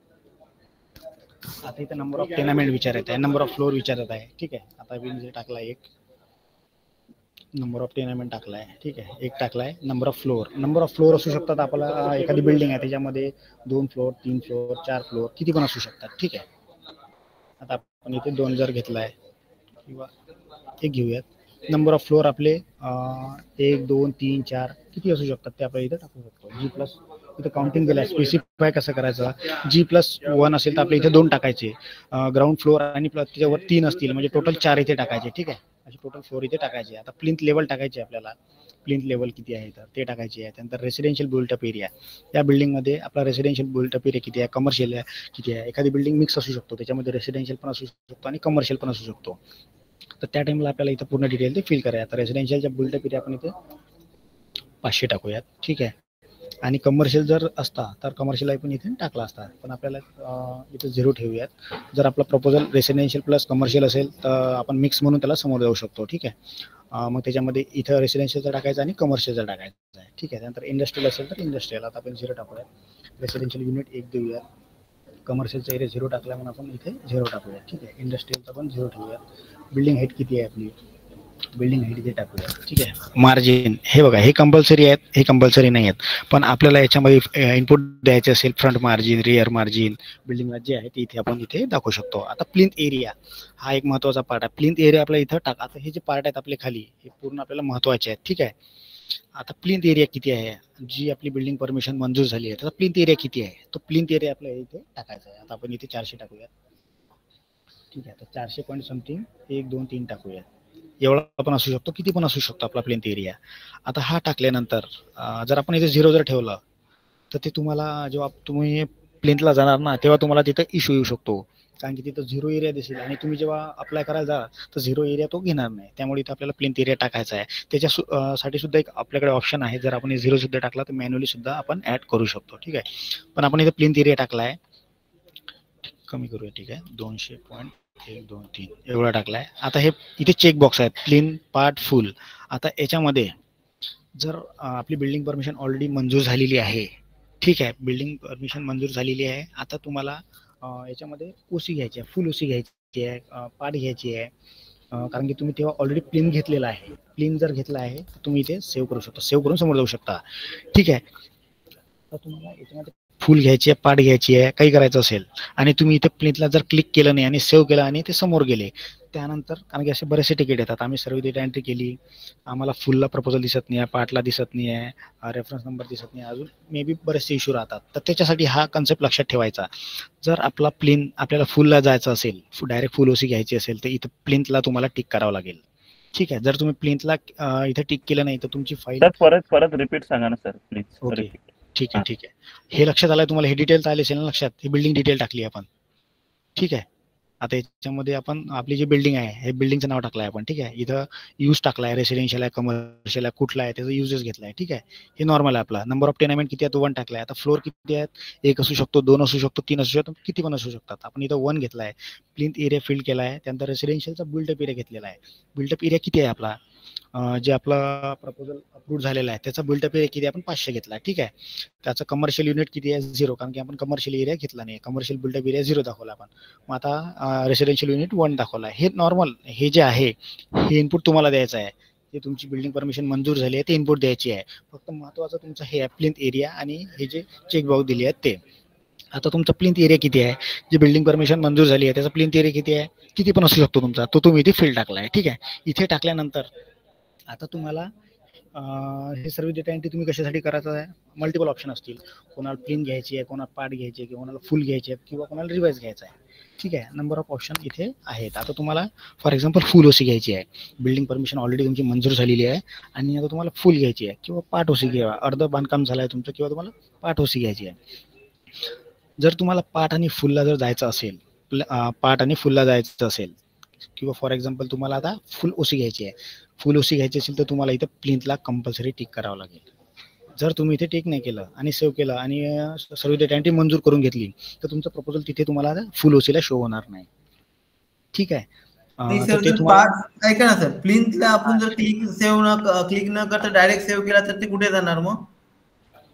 आता इथे नंबर ऑफ टेनामेंट विचारत आहे, नंबर ऑफ फ्लोर विचारत आहे. ठीक आहे. आता मी टाकला एक नंबर ऑफ टेनामेंट टाकला आहे. ठीक आहे. एक टाकला आहे. नंबर ऑफ फ्लोर असू शकतात. आपल्याला एखादी बिल्डिंग आहे त्याच्यामध्ये 2 फ्लोर, 3 फ्लोर, 4 फ्लोर, किती पण असू शकतात. ठीक आहे. आता आपण इथे 2 जर घेतला आहे किंवा एक घेऊयात. नंबर ऑफ फ्लोर आपले 1, 2, 3, 4 किती असू शकतात ते आपण इथे टाकू शकतो. G+ इथे काउंटिंग दिलं आहे. स्पेसिफाय कसं करायचं, G+1 असेल तर आपल्या इथे 2 टाकायचे. ग्राउंड फ्लोर आणि त्याच्यावर 3 असतील म्हणजे टोटल 4 इथे टाकायचे. ठीक आहे. असे टोटल फ्लोर इथे टाकायचे. आता प्लिंथ लेवल टाकायचे आपल्याला. प्लिंथ लेवल किती आहे तर ते टाकायचे आहे. त्यानंतर रेसिडेन्शियल बिल्टअप एरिया, या बिल्डिंगमध्ये आपला रेसिडेन्शियल बिल्टअप एरिया किती आहे, कमर्शियल किती आहे. एखादी बिल्डिंग मिक्स असू शकतो, त्याच्यामध्ये रेसिडेन्शियल पण असू शकतो आणि कमर्शियल पण असू शकतो. तर त्या टाइमला आपल्याला इथं पूर्ण डिटेल ते फिल करायचं. आता रेसिडेन्शियलच्या बिल्टअप एरिया आपण इथे 500 टाकूयात. ठीक आहे. आणि कमर्शियल जर असता तर कमर्शियल पण इथे टाकला असता, पण आपल्याला इथे 0 ठेवूयात. जर आपला प्रपोजल रेसिडेन्शियल प्लस कमर्शियल असेल तर आपण मिक्स म्हणून त्याला समोर जाऊ शकतो. ठीक आहे. मग त्याच्यामध्ये इथं रेसिडेन्शियलचा टाकायचा आणि कमर्शियलचा टाकायचा आहे. ठीक आहे. त्यानंतर इंडस्ट्रियल असेल तर इंडस्ट्रियल. आता आपण 0 टाकूयात. रेसिडेन्शियल युनिट 1 देऊयात. कमर्शियलचा एरिया 0 टाकला म्हणून आपण इथे 0 टाकूया. ठीक आहे. इंडस्ट्रियलचा पण 0 ठेवूया. बिल्डिंग हाईट किती आहे आपली, बिल्डिंग हाईट इथे टाकूया. ठीक आहे. मार्जिन हे बघा, हे कंपल्सरी आहेत, हे कंपल्सरी नाही आहेत, पण आपल्याला याच्यामध्ये इनपुट द्यायचे असेल फ्रंट मार्जिन, रिअर मार्जिन, बिल्डिंगला जे आहे ते इथे आपण इथे दाखवू शकतो. आता प्लिंथ एरिया हा एक महत्त्वाचा पार्ट आहे. प्लिंथ एरिया आपला इथं टाका. आता हे जे पार्ट आहेत आपले खाली हे पूर्ण आपल्याला महत्त्वाचे आहेत. ठीक आहे. आता प्लिंथ एरिया किती आहे, जी आपली बिल्डिंग परमिशन मंजूर झाली आहे त्याचा प्लिंथ एरिया किती आहे, तो प्लिंथ एरिया आपल्याला इथे टाकायचा आहे. आता आपण इथे 400 टाकूया. ठीक आहे. तर 400 पॉईंट समथिंग 1 2 3 टाकूया. एवढा पण असू शकतो, किती पण असू शकतो आपला प्लिंथ एरिया. आता हा टाकल्यानंतर जर आपण इथे 0 जर ठेवलं तर ते तुम्हाला जेव्हा तुम्ही प्लिंथला जाणार ना तेव्हा तुम्हाला तिथं इश्यू येऊ शकतो, कारण की तिथं 0 एरिया दिसेल आणि तुम्ही जेव्हा अप्लाय करायला जा तर 0 एरिया तो घेणार नाही. त्यामुळे इथं आपल्याला प्लिंथ एरिया टाकायचा आहे. त्याच्या साठी सुद्धा एक आपल्याकडे ऑप्शन आहे. जर आपण 0 सुद्धा टाकला तर मॅन्युअली सुद्धा आपण ऍड करू शकतो. ठीक आहे. पण आपण इथे प्लिंथ एरिया टाकलाय, कमी करूया. ठीक आहे. 200.1 2 3 एवढा टाकलाय. आता हे इथे चेक बॉक्स आहेत, क्लीन, पार्ट, फुल. आता याच्यामध्ये जर आपली बिल्डिंग परमिशन ऑलरेडी मंजूर झालेली आहे, ठीक आहे, बिल्डिंग परमिशन मंजूर झालेली आहे. आता तुम्हाला याच्यामध्ये ओसी घ्यायची आहे, फुल ओसी घ्यायची आहे, पार्ट घ्यायची आहे, कारण की तुम्ही तेव्हा ऑलरेडी प्लिन घेतलेला आहे. प्लिन जर घेतला आहे तर तुम्ही इथे सेव्ह करू शकता, सेव्ह करून समोर जाऊ शकता. ठीक आहे. तर तुम्हाला याच्यामध्ये फुल घ्यायची आहे, पार्ट घ्यायची आहे, काही करायचं असेल आणि तुम्ही इथे प्लिंथला जर क्लिक केलं नाही आणि सेव्ह केलं आणि ते समोर गेले, त्यानंतर कारण की असे बरेचसे तिकीट येतात. आम्ही सर्व डेटा एंट्री केली, आम्हाला फुलला प्रपोजल दिसत नाही आहे, पार्टला दिसत नाही आहे, रेफरन्स नंबर दिसत नाही, अजून मे बी बरेचसे इश्यू राहतात. तर त्याच्यासाठी हा कन्सेप्ट लक्षात ठेवायचा. जर आपला प्लिन आपल्याला फुलला जायचं असेल, डायरेक्ट फुल ओसी घ्यायची असेल तर इथं प्लिंथला तुम्हाला टिक करावं लागेल. ठीक आहे. जर तुम्ही प्लिंथला इथे टिक केलं नाही तर तुमची फाईल परत रिपीट सांगा ना सर प्लीज. ओके. ठीक आहे. ठीक आहे. हे लक्षात आलंय तुम्हाला, हे डिटेल आले असेल ना लक्षात, ही बिल्डिंग डिटेल टाकली आपण. ठीक आहे. आता याच्यामध्ये आपण आपली जी बिल्डिंग आहे हे बिल्डिंगचं नाव टाकलं आहे आपण. ठीक आहे. इथं यूज टाकला आहे, रेसिडेन्शियल आहे, कमर्शियल आहे, कुठला आहे त्याचा युजेस घेतला आहे. ठीक आहे. हे नॉर्मल आहे आपला. नंबर ऑफ टेनामेंट किती आहे तो 1 टाकला आहे. आता फ्लोर किती आहेत, 1 असू शकतो, 2 असू शकतो, 3 असू शकतो, किती पण असू शकतात. आपण इथं 1 घेतला आहे. प्लिंथ एरिया फिल्ड केला आहे. त्यानंतर रेसिडेन्शियलचा बिल्डअप एरिया घेतलेला आहे. बिल्डअप एरिया किती आहे आपला, जे आपला प्रपोजल अप्रूव्ह झालेला आहे त्याचा बिल्डअप एरिया किती, आपण 500 घेतला. ठीक आहे. त्याचं कमर्शियल युनिट किती आहे, 0, कारण की आपण कमर्शियल एरिया घेतला नाही. कमर्शियल बिल्डअप एरिया 0 दाखवला आपण. मग आता रेसिडेन्शियल युनिट 1 दाखवला. हे नॉर्मल, हे जे आहे हे इनपुट तुम्हाला द्यायचं आहे. जे तुमची बिल्डिंग परमिशन मंजूर झाली आहे ते इनपुट द्यायची आहे. फक्त महत्त्वाचं तुमचं हे आहे प्लिंथ एरिया आणि हे जे चेकबॉक्स दिले आहेत ते. आता तुमचा प्लिंथ एरिया किती आहे, जी बिल्डिंग परमिशन मंजूर झाली आहे त्याचा प्लिंथ एरिया किती आहे, किती पण असू शकतो तुमचा, तो तुम्ही इथे फिल्ड टाकला आहे. ठीक आहे. इथे टाकल्यानंतर आता तुम्हाला हे सर्व डेटा एंट्री तुम्ही कशासाठी करायचं आहे, मल्टिपल ऑप्शन असतील. कोणाला प्लिन घ्यायची आहे, कोणाला पार्ट घ्यायची आहे, किंवा कोणाला फुल घ्यायची आहे, किंवा कोणाला रिवाइज घ्यायचा आहे. ठीक आहे. नंबर ऑफ ऑप्शन इथे आहेत. आता तुम्हाला फॉर एक्झाम्पल फुल ओसी घ्यायची आहे, बिल्डिंग परमिशन ऑलरेडी तुमची मंजूर झालेली आहे आणि आता तुम्हाला फुल घ्यायची आहे, किंवा पार्ट ओसी घ्यावा, अर्ध बांधकाम झालं आहे तुमचं, किंवा तुम्हाला पार्ट ओसी घ्यायची आहे. जर तुम्हाला पार्ट आणि फुलला जर जायचं असेल, पार्ट आणि फुलला जायचं असेल, किंवा फॉर एक्झाम्पल तुम्हाला आता फुल ओसी घ्यायची आहे, फुल ओसी घ्यायची असेल तर तुम्हाला इथं प्लिंथला कंपल्सरी टिक करावं लागेल. जर तुम्ही इथे टिक नाही केलं आणि सेव्ह केलं आणि सर्व डेटा एंट्री मंजूर करून घेतली तर तुमचं प्रपोजल तिथे तुम्हाला फुल ओसीला शो होणार नाही. ठीक आहे. ऐका ना सर, प्लिंथला आपण जर क्लिक न करता डायरेक्ट सेव्ह केला तर ते कुठे जाणार, मग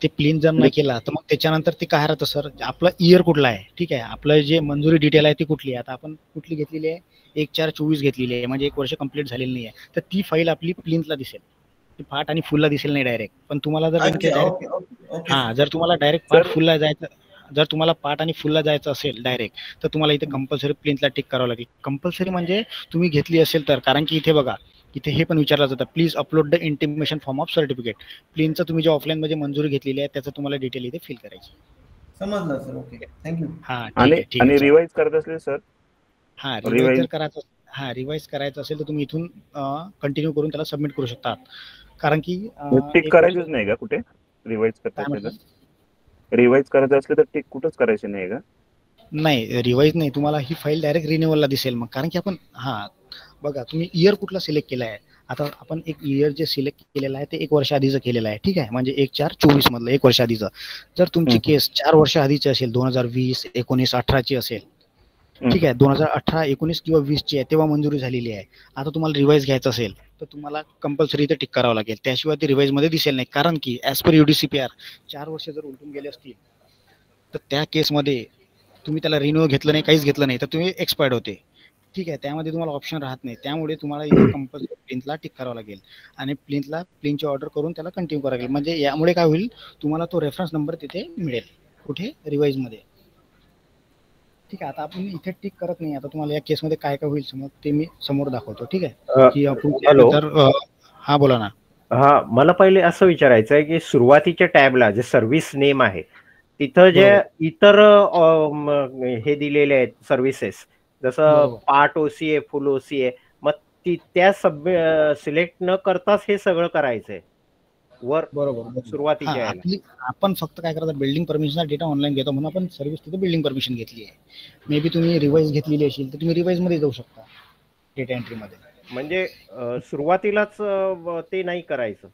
ते प्लिंथ जर नाही केला तर मग त्याच्यानंतर ते काय राहतं सर, आपला इयर कुठला आहे. ठीक आहे. आपलं जे मंजुरी डिटेल आहे ती कुठली आहे, आता आपण कुठली घेतलेली आहे, 1/4/24 घेतलेली आहे, म्हणजे 1 वर्ष कंप्लीट झालेली नाही आहे. तर ती फाईल आपली प्लिंथला दिसेल, ती पार्ट आणि फुलला दिसेल नाही डायरेक्ट. पण तुम्हाला जर जर तुम्हाला डायरेक्ट पार्ट फुलला जायचं, जर तुम्हाला पार्ट आणि फुलला जायचं असेल डायरेक्ट, तर तुम्हाला इथे कंपल्सरी प्लिंथला टिक करावं लागेल. कंपल्सरी म्हणजे तुम्ही घेतली असेल तर, कारण की इथे बघा, इथे हे पण विचारलं जातं, please upload the intimation form of certificate. प्लिनचं तुम्ही जे ऑफलाईन मध्ये मंजुरी घेतलेली आहे त्याचं तुम्हाला डिटेल इथे फिल करायची. समजलं सर. Okay, thank you. हा. आणि रिवाइज करत असले सर, हा रिवाइज जर करायचं, रिवाइज करायचं असेल तर तुम्ही इथून कंटिन्यू करून त्याला सबमिट करू शकता. कारण की टिक करायचंच नाही का कुठे रिवाइज करता, रिवाइज करायचं असलं तर टिक कुठंच करायचं नाही का? नाही, रिवाइज नाही, तुम्हाला ही फाईल डायरेक्ट रिन्युअलला दिसेल मग. कारण की आपण बघा, तुम्ही इयर कुठला सिलेक्ट केला आहे. आता आपण एक इयर जे सिलेक्ट केलेलं आहे ते 1 वर्ष आधीचं केलेलं आहे. ठीक आहे. म्हणजे 1/4/24 मधलं 1 वर्ष आधीचं. जर तुमची केस 4 वर्ष आधीची असेल, 2020, 19, 18ची असेल, ठीक आहे, 2018, 19 किंवा 20 ची आहे, तेव्हा मंजुरी झालेली आहे. आता तुम्हाला रिवाइज घ्यायचं असेल तर तुम्हाला कंपल्सरी इथे टिक करावं लागेल, त्याशिवाय ते रिवाइज मध्ये दिसेल नाही. कारण की ऍज पर UDCPR 4 वर्ष जर उलटून गेले असतील तर त्या केसमध्ये तुम्ही त्याला रिन्यू घेतलं नाही, काहीच घेतलं नाही, तर तुम्ही एक्सपायर्ड होते. ठीक आहे, त्यामध्ये तुम्हाला ऑप्शन राहत नाही. त्यामुळे तुम्हाला इथे कंपल्सरी प्लिंथला टिक करावं लागेल आणि प्लिंथची ऑर्डर करून त्याला कंटिन्यू करावं लागेल. म्हणजे यामुळे काय होईल, तुम्हाला तो रेफरन्स नंबर तिथे मिळेल कुठे, रिवाइजमध्ये. ठीक आहे, आता आपण इथे टिक करत नाही. आता तुम्हाला या केसमध्ये काय काय होईल समोर ते मी समोर दाखवतो. ठीक आहे, की हॅलो. तर हा बोला ना. हा, मला पहिले असं विचारायचं आहे की सुरुवातीच्या टॅबला जे सर्व्हिस नेम आहे तिथं जे इतर हे दिलेले आहेत सर्व्हिसेस, जसं पार्ट ओसीए, फुल ओसीए, मग त्या सिलेक्ट न करताच हे सगळं करायचंय वर. बरोबर, सुरुवातीच्या आपण फक्त काय करायचं, बिल्डिंग परमिशनचा डेटा ऑनलाईन घेतो म्हणून आपण सर्व्हिस तिथे बिल्डिंग परमिशन घेतली आहे. मे बी तुम्ही रिवाइज घेतलेली असेल तर तुम्ही रिवाइज मध्ये जाऊ शकता डेटा एंट्री मध्ये. म्हणजे सुरुवातीलाच ते नाही करायचं,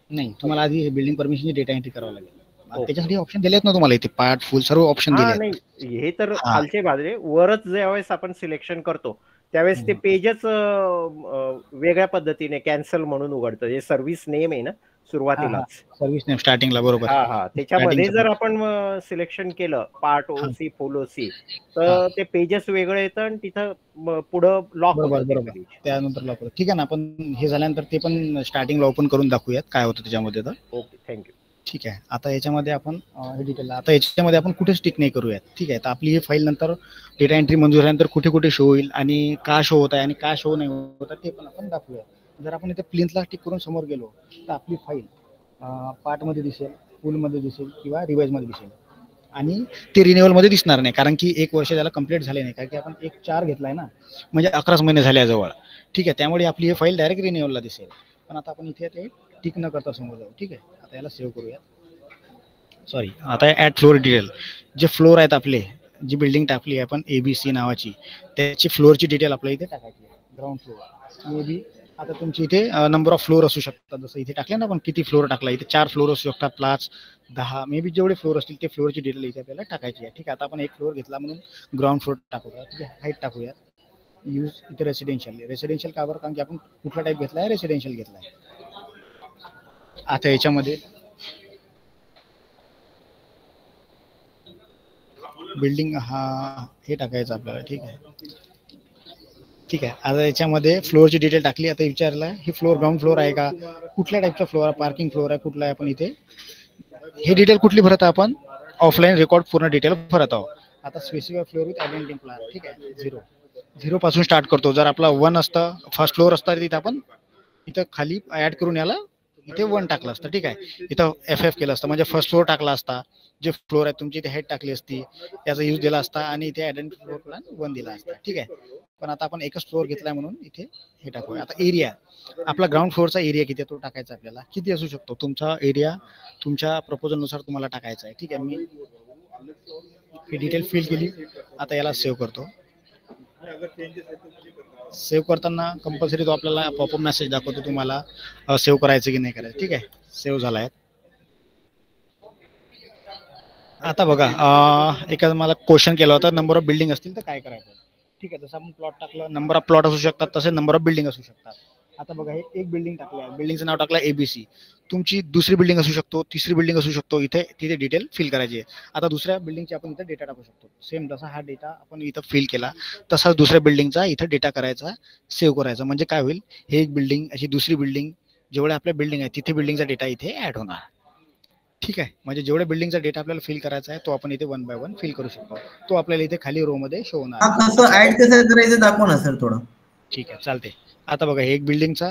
नाही, तुम्हाला आधी बिल्डिंग परमिशनची डेटा एंट्री करावं लागेल. त्याच्यासाठी ऑप्शन दिलेत ना तुम्हाला इथे, पार्ट फुल सर्व ऑप्शन दिले. नाही, हे तर खालचे बाजूले. वरच ज्यावेळेस आपण सिलेक्शन करतो त्यावेळेस ते पेजच वेगळ्या पद्धतीने कॅन्सल म्हणून उघडतं. जे सर्व्हिस नेम आहे ना सुरुवातीला, सर्व्हिस नेम स्टार्टिंगला, बरोबर. त्याच्यामध्ये जर आपण सिलेक्शन केलं पार्ट ओसी, फुल ओसी, तर ते पेजेस वेगळं येतं आणि तिथं पुढं लॉक होतं. त्यानंतर लॉक होतं. ठीक आहे ना, आपण हे झाल्यानंतर ते पण स्टार्टिंगला ओपन करून दाखवूयात काय होतं त्याच्यामध्ये. तर ओके, थँक्यू. ठीक आहे, आता याच्यामध्ये आपण हे डिटेल, आता याच्यामध्ये आपण कुठेच टिक नाही करूयात. ठीक आहे, तर आपली ही फाईल नंतर डेटा एंट्री मंजूर झाल्यानंतर कुठे कुठे शो होईल आणि का शो होत आहे आणि का शो नाही होत आहे ते पण आपण दाखवूया. जर आपण इथे प्लिंथला टिक करून समोर गेलो तर आपली फाईल पार्टमध्ये दिसेल, फुलमध्ये दिसेल किंवा रिवाइजमध्ये दिसेल आणि ते रिन्युअलमध्ये दिसणार नाही, कारण की 1 वर्ष त्याला कंप्लीट झाले नाही, कारण की आपण 1/4 घेतलाय ना, म्हणजे 11 महिने झाले जवळ. ठीक आहे, त्यामुळे आपली ही फाईल डायरेक्ट रिन्युअलला दिसेल. पण आता आपण इथे ते टिक न करता समोर जाऊ. ठीक आहे, आता याला सेव्ह करूया. सॉरी, आता ॲड फ्लोअर डिटेल, जे फ्लोअर आहेत आपले, जी बिल्डिंग टाकली आहे आपण ABC नावाची, त्याची फ्लोअरची डिटेल आपल्या इथे टाकायची आहे. ग्राउंड फ्लोअर, मे बी आता तुमची इथे नंबर ऑफ फ्लोअर असू शकतात. जसं इथे टाकले ना आपण, किती फ्लोअर टाकला, इथे 4 फ्लोअर असू शकतात, 5, 10, मे बी जेवढे फ्लोअर असतील ते फ्लोअरची डिटेल इथे आपल्याला टाकायची आहे. ठीक आहे, आता आपण 1 फ्लोअर घेतला म्हणून ग्राउंड फ्लोअर टाकूया. ठीक आहे, हाईट टाकूया. यूज इथे रेसिडेन्शियल का बरं, कारण की आपण कुठला टाईप घेतला आहे, रेसिडेन्शियल घेतला आहे. आता याच्यामध्ये बिल्डिंग हे टाकायचं आपल्याला. ठीक आहे, आता याच्यामध्ये फ्लोअरची डिटेल टाकली. आता विचारला ही फ्लोअर ग्राउंड फ्लोअर आहे का, कुठल्या टाईपचा फ्लोअर आहे, पार्किंग फ्लोअर आहे, कुठला आहे. आपण इथे हे डिटेल कुठली भरत आहे, आपण ऑफलाईन रेकॉर्ड पूर्ण डिटेल भरत आहोत. आता specify floor with identity plan. ठीक आहे, 0 पासून स्टार्ट करतो. जर आपला 1 असतं, फर्स्ट फ्लोअर असतं, तिथे आपण इथं खाली ऍड करून याला इथे 1 टाकलं असतं. ठीक आहे, इथं FF केलं असतं, म्हणजे फर्स्ट फ्लोअर टाकला असता. जे फ्लोअर आहे तुमची इथे हेड टाकली असती, याचा यूज दिला असता आणि इथे आयडेंटिटी फ्लोअर प्लॅन 1 दिला असता. ठीक आहे, पण आता आपण एकच फ्लोअर घेतलाय म्हणून इथे हे टाकूया. आता एरिया, आपला ग्राउंड फ्लोअरचा एरिया किती आहे तो टाकायचा आपल्याला. किती असू शकतो तुमचा एरिया, तुमच्या प्रपोजलनुसार तुम्हाला टाकायचा आहे. ठीक आहे, मी ही डिटेल फिल केली. आता याला सेव्ह करतो. सेव्ह करताना कंपल्सरी तो आपल्याला पॉपअप मेसेज दाखवतो तुम्हाला सेव्ह करायचं की नाही करायचं. ठीक आहे, सेव्ह झाला आहे. आता बघा, एखादा मला क्वेश्चन केला होता, नंबर ऑफ बिल्डिंग असतील तर काय करायचं. ठीक आहे, जसं आपण प्लॉट टाकलं, नंबर ऑफ प्लॉट असू शकतात, तसे नंबर ऑफ बिल्डिंग असू शकतात. आता बघा, हे एक बिल्डिंग टाकलं आहे, बिल्डिंगचं नाव टाकलं ABC. तुमची दुसरी बिल्डिंग असू शकतो, तिसरी बिल्डिंग असू शकतो. तिथे डिटेल फिल करायची आहे. आता दुसऱ्या बिल्डिंगची आपण इथे डेटा टाकू शकतो. सेम जसा हा डेटा आपण इथं फिल केला तसाच दुसऱ्या बिल्डिंगचा इथं डेटा करायचा, सेव्ह करायचा. म्हणजे काय होईल, हे एक बिल्डिंग, अशी दुसरी बिल्डिंग, जेवढ्या आपल्या बिल्डिंग आहे तिथे बिल्डिंगचा डेटा इथे ऍड होणार. ठीक आहे, म्हणजे जेवढ्या बिल्डिंगचा डेटा आपल्याला फिल करायचा आहे तो आपण इथे 1 बाय 1 फिल करू शकतो. तो आपल्याला इथे खाली रो मध्ये शो होणार. कसं करायचं दाखवा ना सर थोडं. ठीक आहे, चालते. आता बघा, हे एक बिल्डिंगचा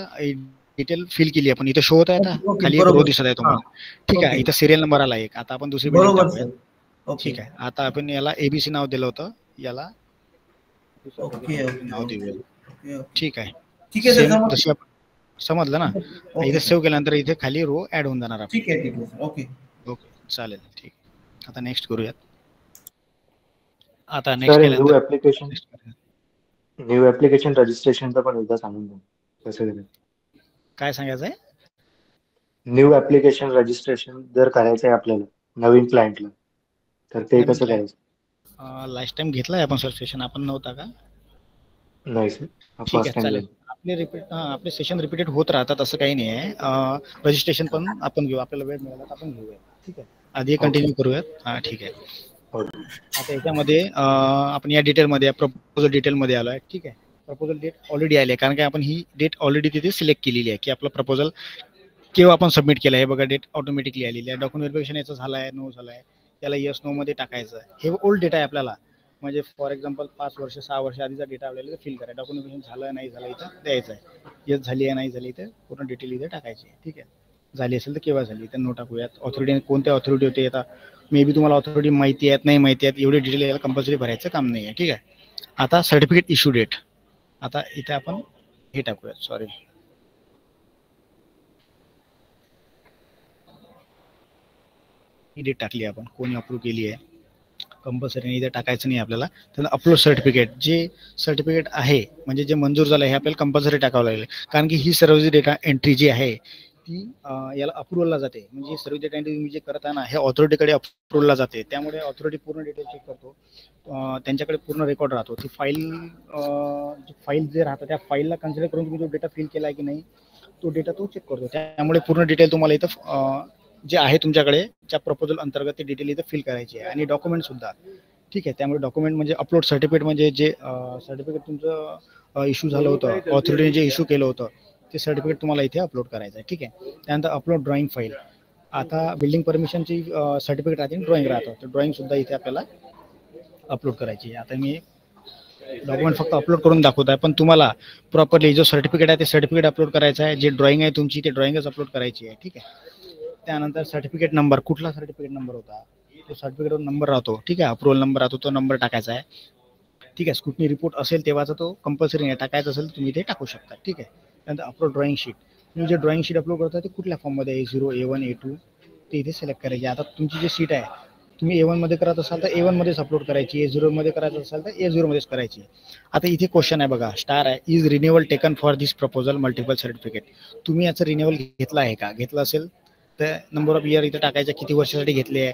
डिटेल फिल केली आपण, इथे शो होत आहे ना, खाली एक रो दिसत आहे तुम्हाला. ठीक आहे, इथं सिरियल नंबर आला एक. आता आपण दुसरी बिल्डिंग टाकूया. ठीक आहे, आता आपण याला ABC नाव दिलं होतं, याला नाव देऊया. ठीक आहे, तशी आपण समजलं ना. इथे सेव्ह केल्यानंतर इथे खाली रो ऍड होऊन जाणार. ठीक आहे, ओके, चालेल. ठीक, आता नेक्स्ट करूयात. आता नेक्स्ट न्यू ऍप्लिकेशन रजिस्ट्रेशनचं पण एकदा सांगून द्या कसं करायचं. काय सांगायचं आहे? न्यू ऍप्लिकेशन रजिस्ट्रेशन जर करायचं आहे आपल्याला नवीन क्लायंटला, तर ते कसं करायचं? लास्ट टाइम घेतलाय आपण सर सेशन, आपण नव्हता का? नाही सर, ठीक आहे, चालेल. आपले सेशन रिपीटेड होत राहतात, असं काही नाही आहे. रजिस्ट्रेशन पण आपण घेऊ, आपल्याला वेळ मिळाला तर आपण घेऊया. ठीक आहे, आधी कंटिन्यू करूयात. ठीक आहे. आता याच्यामध्ये आपण या डिटेलमध्ये प्रपोजल डिटेलमध्ये आलो आहे. ठीक आहे, प्रपोजल डेट ऑलरेडी आली आहे, कारण की आपण ही डेट ऑलरेडी तिथे सिलेक्ट केलेली आहे की आपला प्रपोजल केव्हा आपण सबमिट केलं आहे. बघा, डेट ऑटोमॅटिकली आलेली आहे. डॉक्युमेंट व्हेरिफिकेशन याचं झालं आहे, नो झालं आहे, त्याला येस नो मध्ये टाकायचं. हे ओल्ड डेटा आहे आपल्याला, म्हणजे फॉर एक्झाम्पल 5 वर्ष 6 वर्ष आधीचा डेटा आपल्याला फिल करायचा. डॉक्युमेंटेशन झालं नाही झालं इथं द्यायचं आहे. येस झाली आहे नाही झाली तर पूर्ण डिटेल इथे टाकायची. ठीक आहे, झाली असेल तर केव्हा झाली तर नो टाकूयात. ऑथॉरिटी कोणत्या ऑथॉरिटी होते, आता मे बी तुम्हाला ऑथॉरिटी माहिती आहेत नाही माहिती आहेत, एवढे डिटेल याला कंपल्सरी भरायचं काम नाही आहे. ठीक आहे, आता सर्टिफिकेट इश्यू डेट, आता इथे आपण हे टाकूयात. सॉरी, ही डेट टाकली आपण, कोणी अप्रूव्ह केली आहे कंपल्सरी इथे टाकायचं नाही आपल्याला. तर अपलोड सर्टिफिकेट, जे सर्टिफिकेट आहे म्हणजे जे मंजूर झालं हे आपल्याला कंपल्सरी टाकावं लागेल, कारण की ही सर्व जी डेटा एंट्री जी आहे ती याला अप्रुव्हलला जाते. म्हणजे सर्व डेटा एंट्री तुम्ही जे करत आहे ना हे ऑथॉरिटीकडे अप्रुव्हलला जाते. त्यामुळे ऑथॉरिटी पूर्ण डिटेल चेक करतो, त्यांच्याकडे पूर्ण रेकॉर्ड राहतो. ती फाईल जे राहतं त्या फाईलला कन्सिडर करून तुम्ही जो डेटा फिल केला आहे की नाही तो डेटा तो चेक करतो. त्यामुळे पूर्ण डिटेल तुम्हाला इथं जे आहे तुमच्याकडे त्या प्रपोजल अंतर्गत ते डिटेल इथं फिल करायची आहे. आणि डॉक्युमेंट सुद्धा. ठीक आहे, त्यामुळे डॉक्युमेंट म्हणजे अपलोड सर्टिफिकेट, म्हणजे जे सर्टिफिकेट तुमचं इश्यू झालं होतं, ऑथॉरिटीने जे इश्यू केलं होतं ते सर्टिफिकेट तुम्हाला इथे अपलोड करायचं आहे. ठीक आहे, त्यानंतर अपलोड ड्रॉइंग फाईल. आता बिल्डिंग परमिशनची सर्टिफिकेट राहते, ड्रॉइंग राहतं, तर ड्रॉइंग सुद्धा इथे आपल्याला अपलोड करायची आहे. आता मी डॉक्युमेंट फक्त अपलोड करून दाखवत आहे, पण तुम्हाला प्रॉपरली जो सर्टिफिकेट आहे ते सर्टिफिकेट अपलोड करायचं आहे. जे ड्रॉइंग आहे तुमची ते ड्रॉइंगच अपलोड करायची आहे. ठीक आहे, त्यानंतर सर्टिफिकेट नंबर, कुठला सर्टिफिकेट नंबर होता तो सर्टिफिकेटवर नंबर राहतो. ठीक आहे, अप्रुव्हल नंबर राहतो, तो नंबर टाकायचा आहे. ठीक आहे, स्क्रुटनी रिपोर्ट असेल तेव्हाचा तो कंपल्सरी नाही, टाकायचा असेल तर तुम्ही ते टाकू शकता. ठीक आहे, त्यानंतर अपलोड ड्रॉइंग शीट, तुम्ही जे ड्रॉइंग शीट अपलोड करता ते कुठल्या फॉर्ममध्ये A0 A1 A2 ते इथे सिलेक्ट करायचे. आता तुमची जी शीट आहे तुम्ही A1 मध्ये करत असाल तर A1 मध्येच अपलोड करायची, A0 मध्ये करायचं असाल तर A0 मध्येच करायची. आता इथे क्वेश्चन आहे बघा, स्टार आहे, is renewal taken for this proposal multiple certificate. तुम्ही याचं रिन्युअल घेतला आहे का? घेतलं असेल तर नंबर ऑफ इयर इथं टाकायचं, किती वर्षासाठी घेतले आहे.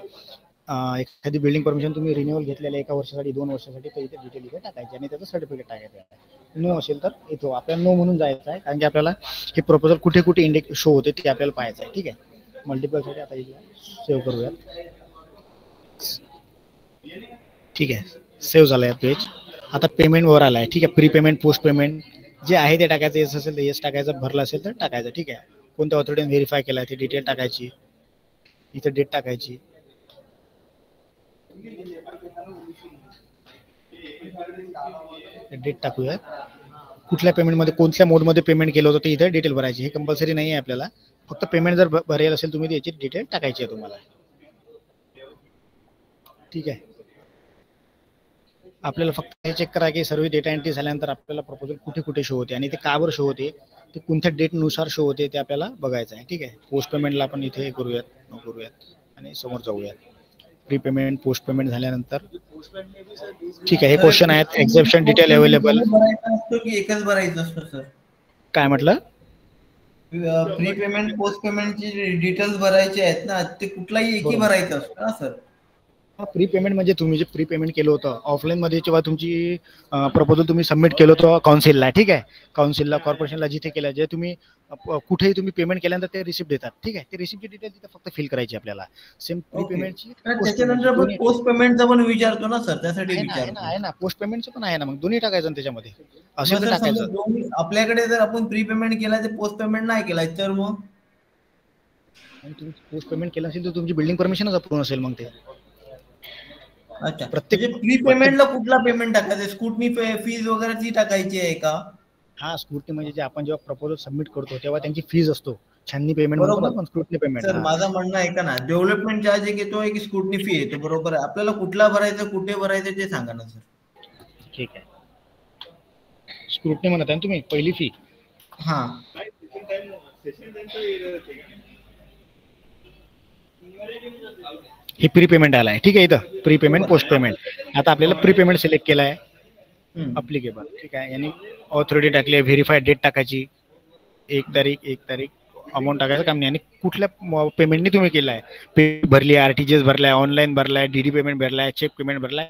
एखादी बिल्डिंग परमिशन तुम्ही रिन्युअल घेतलेलं आहे 1 वर्षासाठी 2 वर्षासाठी, तर इथे डिटेल इथे टाकायची आणि त्याचं सर्टिफिकेट टाकायचं आहे. नो असेल तर इथं आपल्याला नो म्हणून जायचं आहे, कारण की आपल्याला हे प्रपोजल कुठे कुठे इंडेक्स शो होते ते आपल्याला पाहायचं आहे. ठीक आहे, मल्टिपलसाठी आता इथे सेव्ह करूयात. ठीक आहे, सेव्ह झालं आहे पेज. आता पेमेंटवर आला आहे. ठीक आहे, प्री पेमेंट पोस्ट पेमेंट जे आहे ते टाकायचं. येस असेल तर येस टाकायचं, भरलं असेल तर टाकायचं. ठीक आहे, कोणत्या ऑथॉरिटीने व्हेरीफाय केला ते डिटेल टाकायची, इथे डेट टाकायची. डेट टाकूया, कुठल्या पेमेंटमध्ये कोणत्या मोडमध्ये पेमेंट केलं होतं ते इथे डिटेल भरायची. हे कंपल्सरी नाही आहे आपल्याला, फक्त पेमेंट जर भरेल असेल तुम्ही याची डिटेल टाकायची आहे तुम्हाला. ठीक आहे, आपल्याला फक्त हे चेक करा की सर्व डेटा एंट्री झाल्यानंतर आपल्याला प्रपोजल कुठे कुठे शो होते आणि ते कावर शो होते, ते कोणत्या डेटनुसार शो होते ते आपल्याला बघायचं आहे. ठीक आहे, पोस्ट पेमेंटला आपण इथे करूयात, करूयात आणि समोर जाऊयात. प्री पेमेंट पोस्ट पेमेंट झाल्यानंतर ठीक आहे, हे क्वेश्चन आहेत. एक्झेप्शन डिटेल अवेलेबल की एकच भरायचं असतं सर? काय म्हटलं? प्री पेमेंट पोस्ट पेमेंटचे डिटेल्स भरायचे आहेत ना, ते कुठलाही एकही भरायचं असतं ना सर? प्री पेमेंट म्हणजे तुम्ही जे प्री पेमेंट केलं होतं ऑफलाईन मध्ये जेव्हा तुमची प्रपोजल तुम्ही सबमिट केलं होतं काउन्सिलला. ठीक आहे, काउन्सिलला कॉर्पोरेशनला जिथे केलं, जे तुम्ही कुठेही तुम्ही पेमेंट केल्यानंतर ते रिसिप्ट देतात. ठीक आहे, ते रिसिप्टची डिटेल तिथे फक्त फिल करायची आपल्याला. सेम प्री पेमेंटची. त्याच्यानंतर आपण पोस्ट पेमेंटचा पण विचारतो ना सर, त्यासाठी विचारतो. आहे ना, पोस्ट पेमेंटचं पण आहे ना, मग दोन्ही टाकायचं त्याच्यामध्ये. असं टाकायचं. आपल्याकडे जर आपण प्री पेमेंट केला ते पोस्ट पेमेंट नाही केला तर मग तुम्ही पोस्ट पेमेंट केलं असेल तर तुमची बिल्डिंग परमिशनच अप्रूव्ह असेल मग ते. अच्छा, प्रत्येक प्री पेमेंटला कुठला पेमेंट टाकायचं? स्कूटनी फीज वगैरे ती टाकायची आहे का? हा, स्कूटनी म्हणजे जे आपण जेव्हा प्रपोजल सबमिट करतो तेव्हा त्यांची फीज असतो, छाननी पेमेंट म्हणतो आपण स्कूटनी पेमेंट. सर माझं म्हणणं आहे का ना, डेव्हलपमेंट चार्ज एक येतो की स्कूटनी फी येतो, बरोबर आहे. आपल्याला कुठला भरायचं कुठे भरायचं ते सांगा ना सर. ठीक आहे, स्कूटनी म्हणत आहे तुम्ही पहिली फी. हा, हे प्री पेमेंट आला आहे. ठीक आहे, इथं प्री पेमेंट पोस्ट पेमेंट. आता आपल्याला प्री पेमेंट सिलेक्ट केला आहे, अप्लिकेबल. ठीक आहे, यांनी ऑथॉरिटी टाकली आहे, व्हेरीफाईड डेट टाकायची, 1 तारीख अमाऊंट टाकायचं काम नाही. आणि कुठल्या पेमेंटने तुम्ही केलं आहे, पे भरली आहे, RTGS भरलाय, ऑनलाईन भरलाय, DD पेमेंट भरलाय, चेक पेमेंट भरलाय,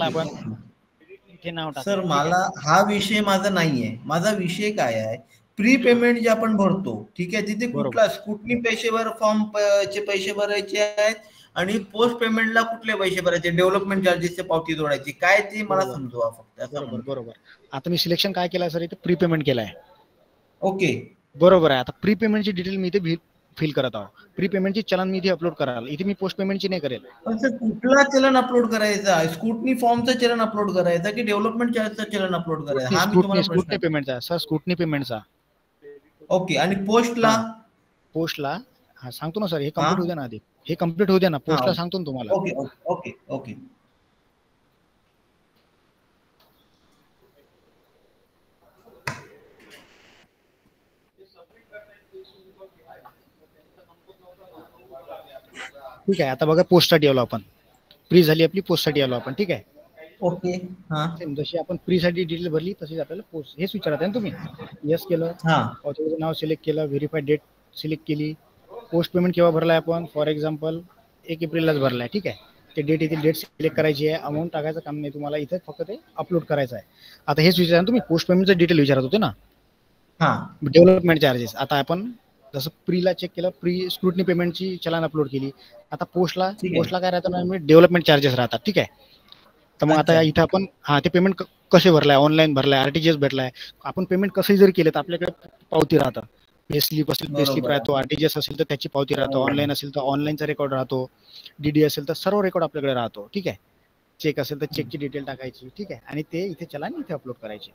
आपण हे नाव टाका. सर मला हा विषय माझा नाहीये. माझा विषय काय आहे, प्री पेमेंट जे आपण भरतो, ठीक आहे, तिथे कुठला स्कूटनी फॉर्म चे पैसे भरायचे आहेत आणि पोस्ट पेमेंटला कुठले पैसे भरायचे, डेव्हलपमेंट चार्जेसचे पावती जोडायची, काय ते मला बरोबर. समजवा फक्त असं बरोबर म्हणतो. बरोबर. आता मी सिलेक्शन काय केलंय सर, इथे प्री पेमेंट केलंय. ओके, बरोबर आहे. आता प्री पेमेंटची डिटेल मी इथे फिल करत आहो. प्री पेमेंटची चलन मी इथे अपलोड कराल. इथे मी पोस्ट पेमेंटची नाही करेल. पण सर कुठला चलन अपलोड करायचा, स्कूटनी फॉर्मचं चलन अपलोड करायचा की डेव्हलपमेंट चार्जचं चलन अपलोड करायचं, हा मी तुम्हाला स्कूटनी प्रश्न. पेमेंटचा सर, स्कूटनी पेमेंटचा. ओके, आणि पोस्टला? पोस्टला हा सांगतो ना सर, हे कम्प्लीट होऊ द्या ना आधी. हे कम्प्लीट होऊ द्या ना, पोस्टला सांगतो ना तुम्हाला. Okay okay okay. ठीक आहे. आता बघा पोस्टसाठी आलो आपण. प्री झाली आपली, पोस्टसाठी आलो आपण. ठीक आहे. ओके. हा, जशी आपण प्री साठी डिटेल भरली तशीच आपल्याला पोस्ट हेच विचारत आहे ना तुम्ही. येस केलं, ऑथोरायझर नाव सिलेक्ट केलं, व्हेरीफाईड डेट सिलेक्ट केली. पोस्ट पेमेंट केव्हा भरलाय आपण, फॉर एक्झाम्पल 1 एप्रिललाच भरलाय. ठीक आहे. ते डेट येथील डेट सिलेक्ट करायची आहे. अमाऊंट टाकायचं काम नाही तुम्हाला, इथे फक्त ते अपलोड करायचं आहे. आता हेच विचारा तुम्ही, पोस्ट पेमेंटचं डिटेल विचारत होते ना, डेव्हलपमेंट चार्जेस. आता आपण जसं प्रीला चेक केलं, प्री स्क्रुटनी पेमेंटची चलन अपलोड केली. आता पोस्टला काय राहतं ना, डेव्हलपमेंट चार्जेस राहतात. ठीक आहे. तर मग आता इथं आपण ते पेमेंट कसे भरलाय, ऑनलाईन भरलाय, आरटीजीएस भरलाय. आपण पेमेंट कसंही जरी केलं तर आपल्याकडे पावती राहतात. पे स्लिप असेल पे स्लिप राहतो, आरटीजीएस असेल तर त्याची पावती राहतो, ऑनलाईन असेल तर ऑनलाईनचा रेकॉर्ड राहतो, डीडी असेल तर सर्व रेकॉर्ड आपल्याकडे राहतो. ठीक आहे. चेक असेल तर चेकची डिटेल टाकायची. ठीक आहे. आणि ते इथे चलान इथे अपलोड करायचे,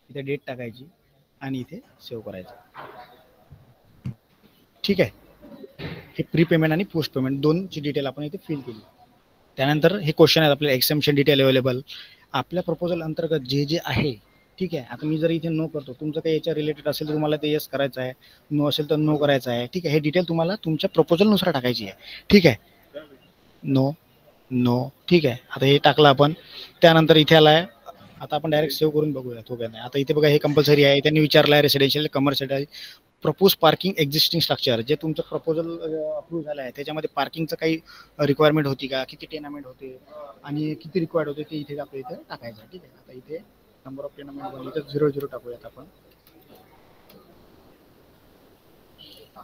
इथे डेट टाकायची आणि इथे सेव्ह करायचं. ठीक आहे. हे प्री पेमेंट आणि पोस्ट पेमेंट दोनची डिटेल आपण इथे फिल केली. त्यानंतर हे क्वेश्चन आहेत आपल्याला, एक्सेम्पशन डिटेल अवेलेबल आपल्या प्रपोजल अंतर्गत जे जे आहे. ठीक आहे. आता मी जर इथे नो करतो, तुमचं काही याच्या रिलेटेड असेल तर तुम्हाला ते येस करायचं आहे, नो असेल तर नो करायचं आहे. ठीक आहे. हे डिटेल तुम्हाला तुमच्या प्रपोजलनुसार टाकायची आहे. ठीक आहे. No no. ठीक आहे. आता हे टाकलं आपण. त्यानंतर इथे आलाय. आता आपण डायरेक्ट सेव्ह करून बघूया तो काय नाही. आता इथे बघा हे कंपल्सरी आहे. त्यांनी विचारलं आहे रेसिडेन्शियल कमर्शियल आहे, प्रपोज पार्किंग एक्झिस्टिंग स्ट्रक्चर. जे तुमचं प्रपोजल अप्रूव्ह झालं आहे त्याच्यामध्ये पार्किंगचं काही रिक्वायरमेंट होती का, किती टेनामेंट होते आणि किती रिक्वायर्ड होते ते इथे आपल्या इथे टाकायचं. ठीक आहे. आता इथे नंबर ऑफ टेनामेंट बनली तर 0 टाकूयात आपण.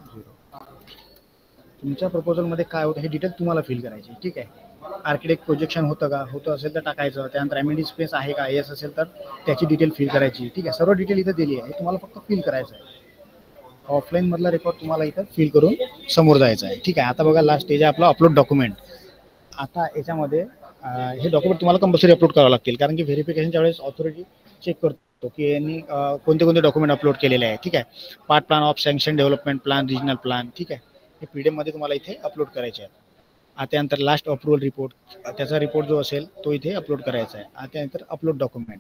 0. तुमच्या प्रपोजलमध्ये काय होतं हे डिटेल तुम्हाला फिल करायची. ठीक आहे. आर्किटेक्ट प्रोजेक्शन होतं का, होतं असेल तर टाकायचं. त्यानंतर अमेनिटी स्पेस आहे का, येस असेल तर त्याची डिटेल फिल करायची. ठीक आहे. सर्व डिटेल इथे दिली आहे, तुम्हाला फक्त फिल करायचं आहे. ऑफलाईन मधला रेकॉर्ड तुम्हाला इथं फिल करून समोर जायचं आहे. ठीक आहे. आता बघा लास्ट स्टेज आहे आपला अपलोड डॉक्युमेंट. आता याच्यामध्ये हे डॉक्युमेंट तुम्हाला कंपल्सरी अपलोड करावं लागतील, कारण की व्हेरिफिकेशनच्या वेळेस ऑथॉरिटी चेक करतो की यांनी कोणते कोणते डॉक्युमेंट अपलोड केलेले आहे. ठीक आहे. Part plan of sanction, development plan, regional plan. ठीक आहे. हे पीडीएफ मध्ये तुम्हाला इथे अपलोड करायचे आहेत. त्यानंतर लास्ट अप्रुव्हल रिपोर्ट, त्याचा रिपोर्ट जो असेल तो इथे अपलोड करायचा आहे. त्यानंतर अपलोड डॉक्युमेंट.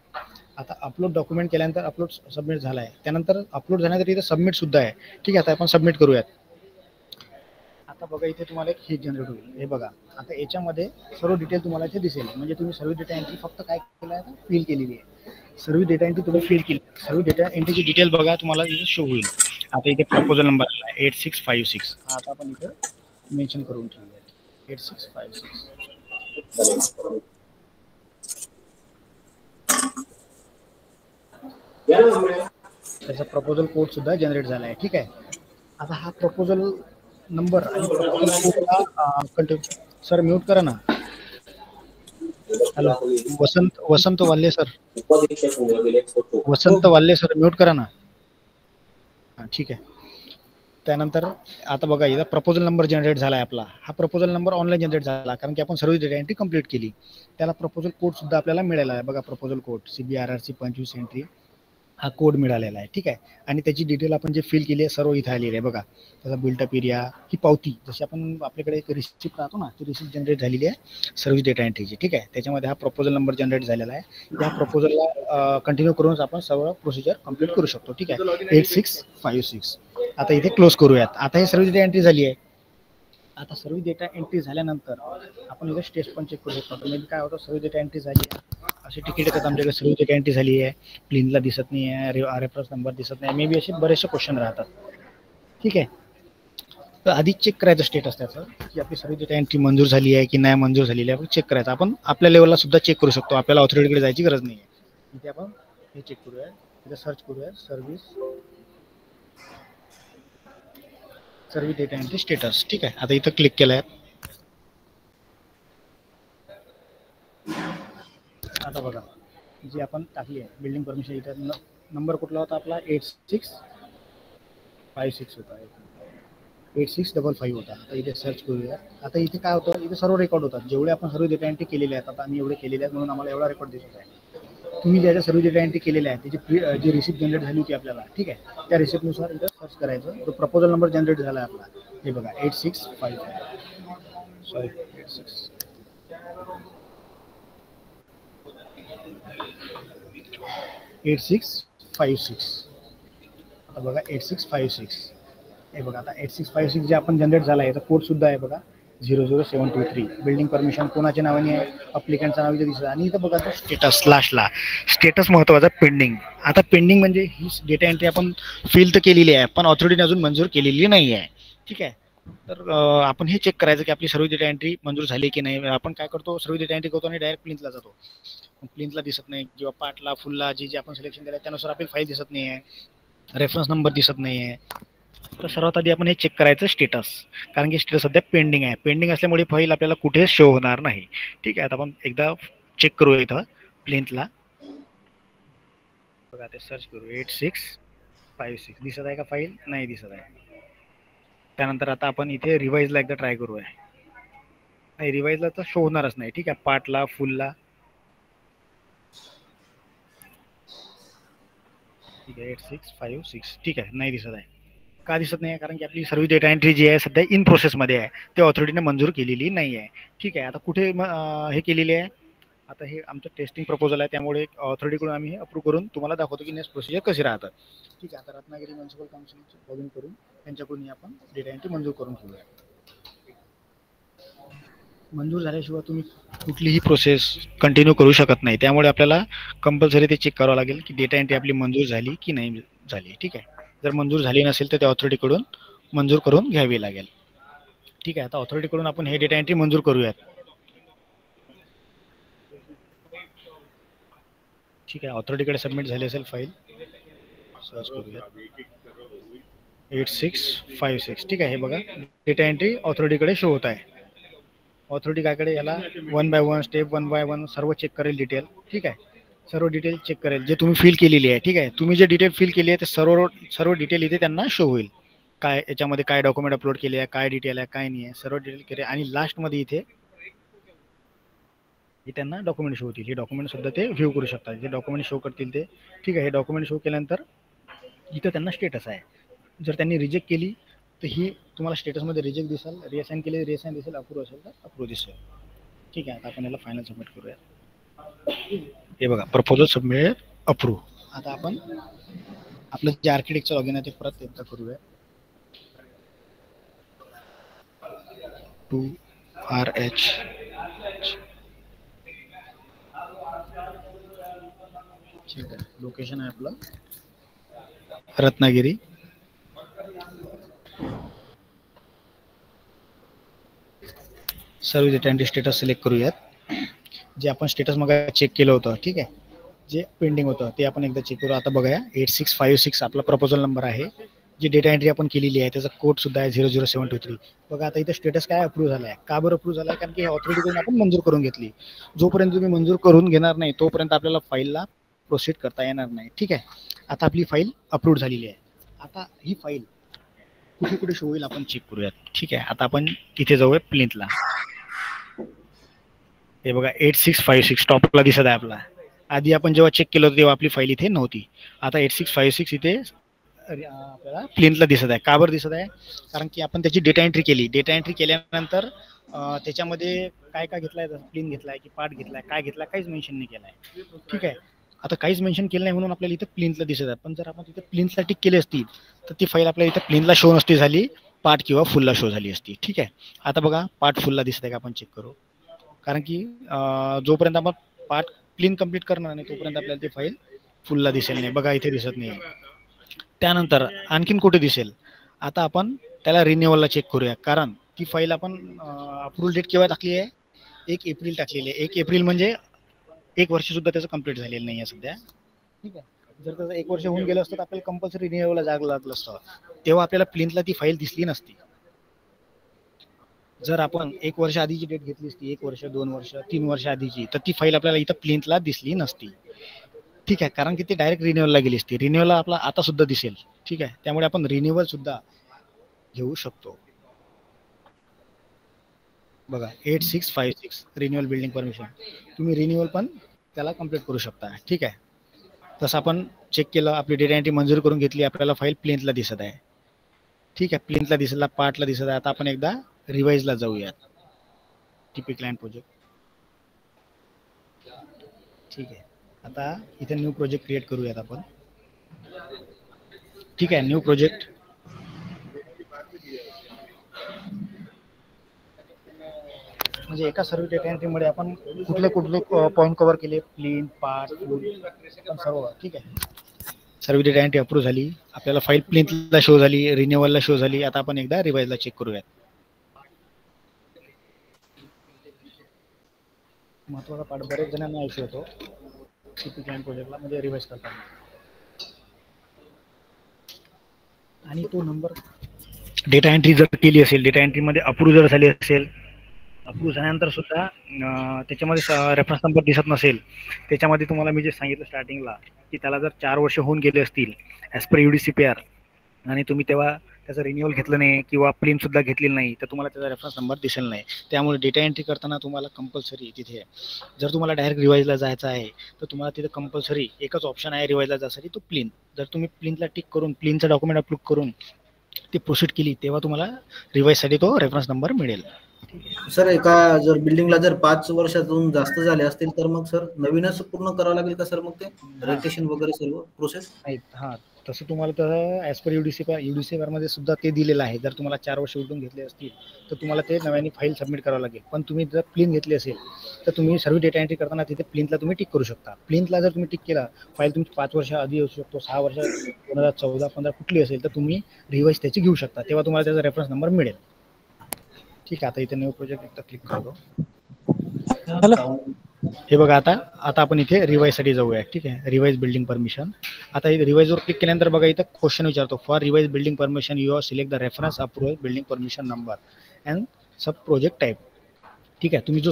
आता अपलोड डॉक्युमेंट केल्यानंतर अपलोड सबमिट झाला आहे. त्यानंतर अपलोड झाल्यानंतर इथे सबमिट सुद्धा आहे. ठीक आहे. आता आपण सबमिट करूयात. आता बघा इथे तुम्हाला एक हीट जनरेट होईल. हे बघा आता याच्यामध्ये सर्व डिटेल तुम्हाला इथे दिसेल. म्हणजे तुम्ही सर्व डेटा एंट्री फक्त काय केलं आहे, फिल केलेली आहे. सर्व डेटा एंट्री तुम्ही फिल केली. सर्व डेटा एंट्रीची डिटेल बघा तुम्हाला इथे शो होईल. आता इथे प्रपोजल नंबर आला 8656. आता आपण इथे मेन्शन करून ठेवूया 8656. त्याचा प्रपोजल कोड सुद्धा जनरेट झाला आहे. ठीक आहे. आता हा प्रपोजल नंबर आणि प्रपोजल कोडला कंटिन्यू. सर म्यूट करा ना. हॅलो वसंत वाल्ले सर, वसंत वाल्ले सर म्यूट करा ना. ठीक आहे. त्यानंतर आता बघा इथं प्रपोजल नंबर जनरेट झाला आहे आपला. हा प्रपोजल नंबर ऑनलाईन जनरेट झाला कारण की आपण सर्व डेटा एंट्री कंप्लीट केली. त्याला प्रपोजल कोड सुद्धा आपल्याला मिळाला आहे. बघा प्रपोजल कोड CBRRC 25 एंट्री हा कोड मिळालेला आहे. ठीक आहे. आणि त्याची डिटेल आपण जे फिल केली आहे सर्व इथे आलेली आहे. बघा त्याचा बिल्टअप एरिया, ही पावती जशी आपण आपल्याकडे एक रिसिप्ट राहतो ना, ती रिसिप्ट जनरेट झालेली आहे सर्व्हिस डेटा एंट्रीची. ठीक आहे. त्याच्यामध्ये हा प्रपोजल नंबर जनरेट झालेला आहे. या प्रपोजलला कंटिन्यू करूनच आपण सर्व प्रोसिजर कंप्लीट करू शकतो. ठीक आहे. 8656. आता इथे क्लोज करूयात. आता हे सर्व्हिस डेटा एंट्री झाली आहे. आता सर्व्हिस डेटा एंट्री झाल्यानंतर आपण इथे स्टेज पण चेक करू शकतो. म्हणजे काय होतं, सर्व्हिस डेटा एंट्री झाली आहे, असे तिकीट येतात आमच्याकडे, सर्व्हिस डेटा एंट्री झाली आहे, प्लिनला दिसत नाही आहे, रेफरन्स नंबर दिसत नाही, मे बी असे बरेचसे क्वेश्चन राहतात. ठीक आहे. तर आधी चेक करायचं स्टेटस त्याचं की आपली सर्व्हिस डेटा एंट्री मंजूर झाली आहे की नाही मंजूर झालेली आहे. आपण चेक करायचं. आपण आपल्या लेवलला सुद्धा चेक करू शकतो. आपल्याला ऑथॉरिटीकडे जायची गरज नाही आहे. इथे आपण हे चेक करूया. इथे सर्च करूया सर्व्हिस डेटा एंट्री स्टेटस. ठीक आहे, आता इथं क्लिक केलं आहे. आता बघा जी आपण टाकली आहे बिल्डिंग परमिशन, इथं नंबर कुठला होता आपला 8656 होता, 8655 होता. आता इथे सर्च करूया. आता इथे काय होतं, इथे सर्व रेकॉर्ड होतात जेवढे आपण सर्व डेटा एंट्री केलेले आहेत. आता आम्ही एवढे केलेले आहेत म्हणून आम्हाला एवढा रेकॉर्ड दिसत आहे. तुम्ही ज्या सर्व डेटा एंट्री केलेल्या आहेत त्याची जी रिसिप्ट जनरेट झाली होती आपल्याला, ठीक आहे, त्या रिसिप्टनुसार इथं सर्च करायचं. जो प्रपोजल नंबर जनरेट झाला आहे आपला, हे बघा 8656. आता बघा 8656 हे बघा. आता 8656 जे आपण जनरेट झाला आहे, तर कोड सुद्धा आहे बघा 00723. बिल्डिंग परमिशन कोणाच्या नावाने आहे, अप्लिकंटचं नाव इथे दिसतं. आणि इथं बघा तो स्टेटस, लास्टला स्टेटस महत्त्वाचा पेंडिंग. आता पेंडिंग म्हणजे ही डेटा एंट्री आपण फिल तर केलेली आहे पण ऑथॉरिटीने अजून मंजूर केलेली नाही आहे. ठीक आहे, तर आपण हे चेक करायचं की आपली सर्व डेटा एंट्री मंजूर झाली की नाही. आपण काय करतो, सर्व डेटा एंट्री करतो आणि डायरेक्ट प्लिंथला जातो. प्लिंथला दिसत नाही किंवा पार्टला फुलला जे आपण सिलेक्शन केलं त्यानुसार आपली फाईल दिसत नाही आहे, रेफरन्स नंबर दिसत नाही आहे. तर सर्वात आधी आपण हे चेक करायचं स्टेटस, कारण की स्टेटस सध्या पेंडिंग आहे. पेंडिंग असल्यामुळे फाईल आपल्याला कुठे शो होणार नाही. ठीक आहे, आता आपण एकदा चेक करू इथं प्लिंथला. बघा ते सर्च करू 8656 दिसत आहे का फाईल, नाही दिसत आहे. त्यानंतर आता आपण इथे रिवाइजला एकदा ट्राय करूया. नाही, रिवाइजला तर शो होणारच नाही. ठीक आहे, पार्टला फुलला ठीक आहे 8656 ठीक आहे, नाही दिसत आहे. का दिसत नाही आहे, कारण की आपली सर्व्हिस डेटा एंट्री जी आहे सध्या इन प्रोसेसमध्ये आहे, ते ऑथॉरिटीने मंजूर केलेली नाही आहे. ठीक आहे, आता कुठे हे केलेली आहे, आता हे आमचं टेस्टिंग प्रपोजल आहे त्यामुळे ऑथॉरिटीकडून आम्ही हे अप्रूव्ह करून तुम्हाला दाखवतो की नेक्स्ट प्रोसिजर कशी राहतात. ठीक आहे, आता रत्नागिरी म्युनिसिपल काउन्सिलचे लॉग इन करून त्यांच्याकडून आपण डेटा एंट्री मंजूर करून घेऊया. मंजूर झाल्याशिवाय तुम्ही कुठलीही प्रोसेस कंटिन्यू करू शकत नाही. त्यामुळे आपल्याला कंपल्सरी ते चेक करावं लागेल की डेटा एंट्री आपली मंजूर झाली की नाही झाली. ठीक आहे, जर मंजूर झाली नसेल तर त्या ऑथॉरिटीकडून मंजूर करून घ्यावी लागेल. ठीक आहे, आता ऑथॉरिटीकडून आपण हे डेटा एंट्री मंजूर करूयात. ठीक आहे, ऑथॉरिटीकडे सबमिट झाली असेल फाईल, सर्च करूयात 8656. ठीक आहे, हे बघा डेटा एंट्री ऑथॉरिटीकडे शो होत आहे. ऑथॉरिटी कायकडे याला 1 by 1 स्टेप 1 by 1 सर्व चेक करेल डिटेल. ठीक आहे, सर्व डिटेल चेक करेल जे तुम्ही फिल केलेली आहे. ठीक आहे, तुम्ही जे डिटेल फिल केली आहे ते सर्व डिटेल इथे त्यांना शो होईल. काय याच्यामध्ये काय डॉक्युमेंट अपलोड केले आहे, काय डिटेल आहे, काय नाही आहे, सर्व डिटेल केले. आणि लास्टमध्ये इथे त्यांना डॉक्युमेंट शो होतील. हे डॉक्युमेंट सुद्धा ते व्ह्यू करू शकतात, जे डॉक्युमेंट शो करतील ते. ठीक आहे, हे डॉक्युमेंट शो केल्यानंतर इथं त्यांना स्टेटस आहे. जर त्यांनी रिजेक्ट केली तर ही तुम्हाला स्टेटसमध्ये रिजेक्ट दिसेल, रिअसाईन केली रिअसाईन दिसेल, अप्रूव्ह असेल तर अप्रूव्ह दिसेल. ठीक आहे, आता आपण याला फायनल सबमिट करूया. हे बघा प्रपोजल सबमिट अप्रूव्ह. आता आपण आपलं जे आर्किटेक्टचं लॉगिन आहे ते परत एकदा करूया. 2RH ठीक आहे, लोकेशन आहे आपलं Ratnagiri. Service data entry status select करूयात. जे आपण स्टेटस मग चेक केलं होतं, ठीक आहे, जे पेंडिंग होतं ते आपण एकदा चेक करू. आता बघा 8656 आपला प्रपोजल नंबर आहे. जी डेटा एंट्री आपण केलेली आहे त्याचा कोड सुद्धा आहे 00723. बघा आता इथे स्टेटस काय अप्रूव्ह झाला आहे. का बरं अप्रूव्ह झाला आहे, कारण की ऑथॉरिटीकडून आपण मंजूर करून घेतली. जोपर्यंत तुम्ही मंजूर करून घेणार नाही तोपर्यंत आपल्याला फाईलला प्रोसीड करता येणार नाही. ठीक आहे, आता आपली फाईल अप्रूव्ह झालेली आहे. आता ही फाईल कुठे कुठे शो होईल आपण चेक करूयात. ठीक आहे, आता आपण इथे जाऊया प्लिंथला. हे बघा 8656 टॉपला दिसत आहे आपला. आधी आपण जेव्हा चेक केलं होतं तेव्हा आपली फाईल इथे नव्हती. आता 8656 इथे आपल्याला प्लिंथला दिसत आहे. का बरं दिसत आहे, कारण की आपण त्याची डेटा एंट्री केली. डेटा एंट्री केल्यानंतर त्याच्यामध्ये काय काय घेतलाय, प्लिंथ घेतलाय की पार्ट घेतलाय, काय घेतलाय काहीच मेन्शन नाही केलाय. ठीक आहे, आता काहीच मेन्शन केलं नाही म्हणून आपल्याला इथे प्लिंथला दिसत आहे. पण जर आपण तिथे प्लिंथला टिक केली असती तर ती फाईल आपल्याला इथे प्लिंथला शो नसती झाली, पार्ट किंवा फुलला शो झाली असती. ठीक आहे, आता बघा पार्ट फुलला दिसत आहे का आपण चेक करू. कारण की जोपर्यंत आपण पार्ट प्लिंथ कंप्लीट करणार नाही तोपर्यंत आपल्याला ती फाईल फुलला दिसेल नाही. बघा इथे दिसत नाही. त्यानंतर आणखीन कुठे दिसेल, आता आपण त्याला रिन्युअलला चेक करूया. कारण ती फाईल आपण अप्रूव्हल डेट केव्हा टाकली आहे, 1 एप्रिल टाकलेली आहे. 1 एप्रिल म्हणजे 1 वर्ष सुद्धा त्याचं कंप्लीट झालेलं नाही आहे सध्या. ठीक आहे, जर त्याचं 1 वर्ष होऊन गेलं असतं तर आपल्याला कंपल्सरी रिन्युअलला जायला लागलं असतं, तेव्हा आपल्याला प्लिंथला ती फाईल दिसली नसती. जर आपण 1 वर्ष आधीची डेट घेतली असती, 1 वर्ष 2 वर्ष 3 वर्ष आधीची, तर ती फाईल आपल्याला इथं प्लिंथला दिसली नसती. ठीक आहे, कारण की ती डायरेक्ट रिन्युअलला गेली असती. रिन्युअलला आपला आता सुद्धा दिसेल. ठीक आहे, त्यामुळे आपण रिन्युअल सुद्धा घेऊ शकतो. बघा 8656 रिन्युअल बिल्डिंग परमिशन, तुम्ही रिन्युअल पण त्याला कंप्लीट करू शकता. ठीक आहे, तसं आपण चेक केलं, आपली डेटा एंट्री मंजूर करून घेतली, आपल्याला फाईल प्लिंथला दिसत आहे. ठीक आहे, प्लिंथला दिसला, पार्टला दिसत आहे. आता आपण एकदा रिवाइजला जाऊयात, टीपी क्लायंट प्रोजेक्ट. ठीक आहे, आता इथे न्यू प्रोजेक्ट क्रिएट करूयात आपण. ठीक आहे, न्यू प्रोजेक्ट. म्हणजे एका सर्व डेटा एंट्रीमध्ये आपण कुठले कुठले पॉईंट कव्हर केले, प्लिंथ, पार्ट, फुल सर्व. ठीक आहे, सर्व डेटा एंट्री अप्रूव्ह झाली, आपल्याला फाईल प्लिंथला शो झाली, रिन्युअलला शो झाली. आता आपण एकदा रिवाइजला चेक करूयात. महत्वाचा पार्ट बरेच जणांना इश्यू होतो टीपी क्लायंट प्रोजेक्टला, म्हणजे रिवाइज करताना. आणि तो नंबर डेटा एंट्री जर केली असेल, डेटा एंट्रीमध्ये अप्रूव्ह जर झाली असेल, अप्रूव्ह झाल्यानंतर सुद्धा त्याच्यामध्ये रेफरन्स नंबर दिसत नसेल, त्याच्यामध्ये तुम्हाला मी जे सांगितलं स्टार्टिंगला की त्याला जर 4 वर्ष होऊन गेले असतील ॲज पर UDCPR आणि तुम्ही तेव्हा त्याचं रिन्युअल घेतलं नाही किंवा प्लिंथ सुद्धा घेतलेलं नाही, तर तुम्हाला त्याचा रेफरन्स नंबर दिसेल नाही. त्यामुळे डेटा एंट्री करताना तुम्हाला कंपल्सरी तिथे, जर तुम्हाला डायरेक्ट रिवाइजला जायचं आहे तर तुम्हाला तिथे कंपल्सरी एकच ऑप्शन आहे रिवाइजला जाण्यासाठी, तो प्लिंथ. जर तुम्ही प्लिंथला टिक करून प्लिंथचं डॉक्युमेंट अपलोड करून ती प्रोसीड केली, तेव्हा तुम्हाला रिवाइजसाठी तो रेफरन्स नंबर मिळेल. सर एका जर बिल्डिंगला जर 5 वर्षातून जास्त झाले असतील तर मग सर नवीनच पूर्ण करावं लागेल का सर? मग ते रजिस्ट्रेशन वगैरे सर्व प्रोसेस नाही. हां, तसं तुम्हाला तर ॲज पर UDCPR मध्ये सुद्धा ते दिलेलं आहे. जर तुम्हाला 4 वर्ष उलटून घेतले असतील तर तुम्हाला ते नव्याने फाईल सबमिट करावं लागेल. पण तुम्ही जर प्लिंथ घेतली असेल तर तुम्ही सर्व डेटा एंट्री करताना तिथे प्लिंथला तुम्ही टिक करू शकता. प्लिंथला जर तुम्ही टिक केला, फाईल तुमची 5 वर्ष आधी असू शकतो, 6 वर्ष 2014, 15 कुठली असेल, तर तुम्ही रिवाइज त्याची घेऊ शकता. तेव्हा तुम्हाला त्याचा रेफरन्स नंबर मिळेल. ठीक आहे, आता इथे न्यू प्रोजेक्ट एकदा क्लिक करतो. हे बघा, आता आपण इथे रिवाइजसाठी जाऊया. ठीक आहे, रिवाइज बिल्डिंग परमिशन. आता इथे रिवाइजवर क्लिक केल्यानंतर बघा इथं क्वेश्चन विचारतो, for revise building permission you select the reference approval building permission number and sub project type. ठीक आहे, तुम्ही जो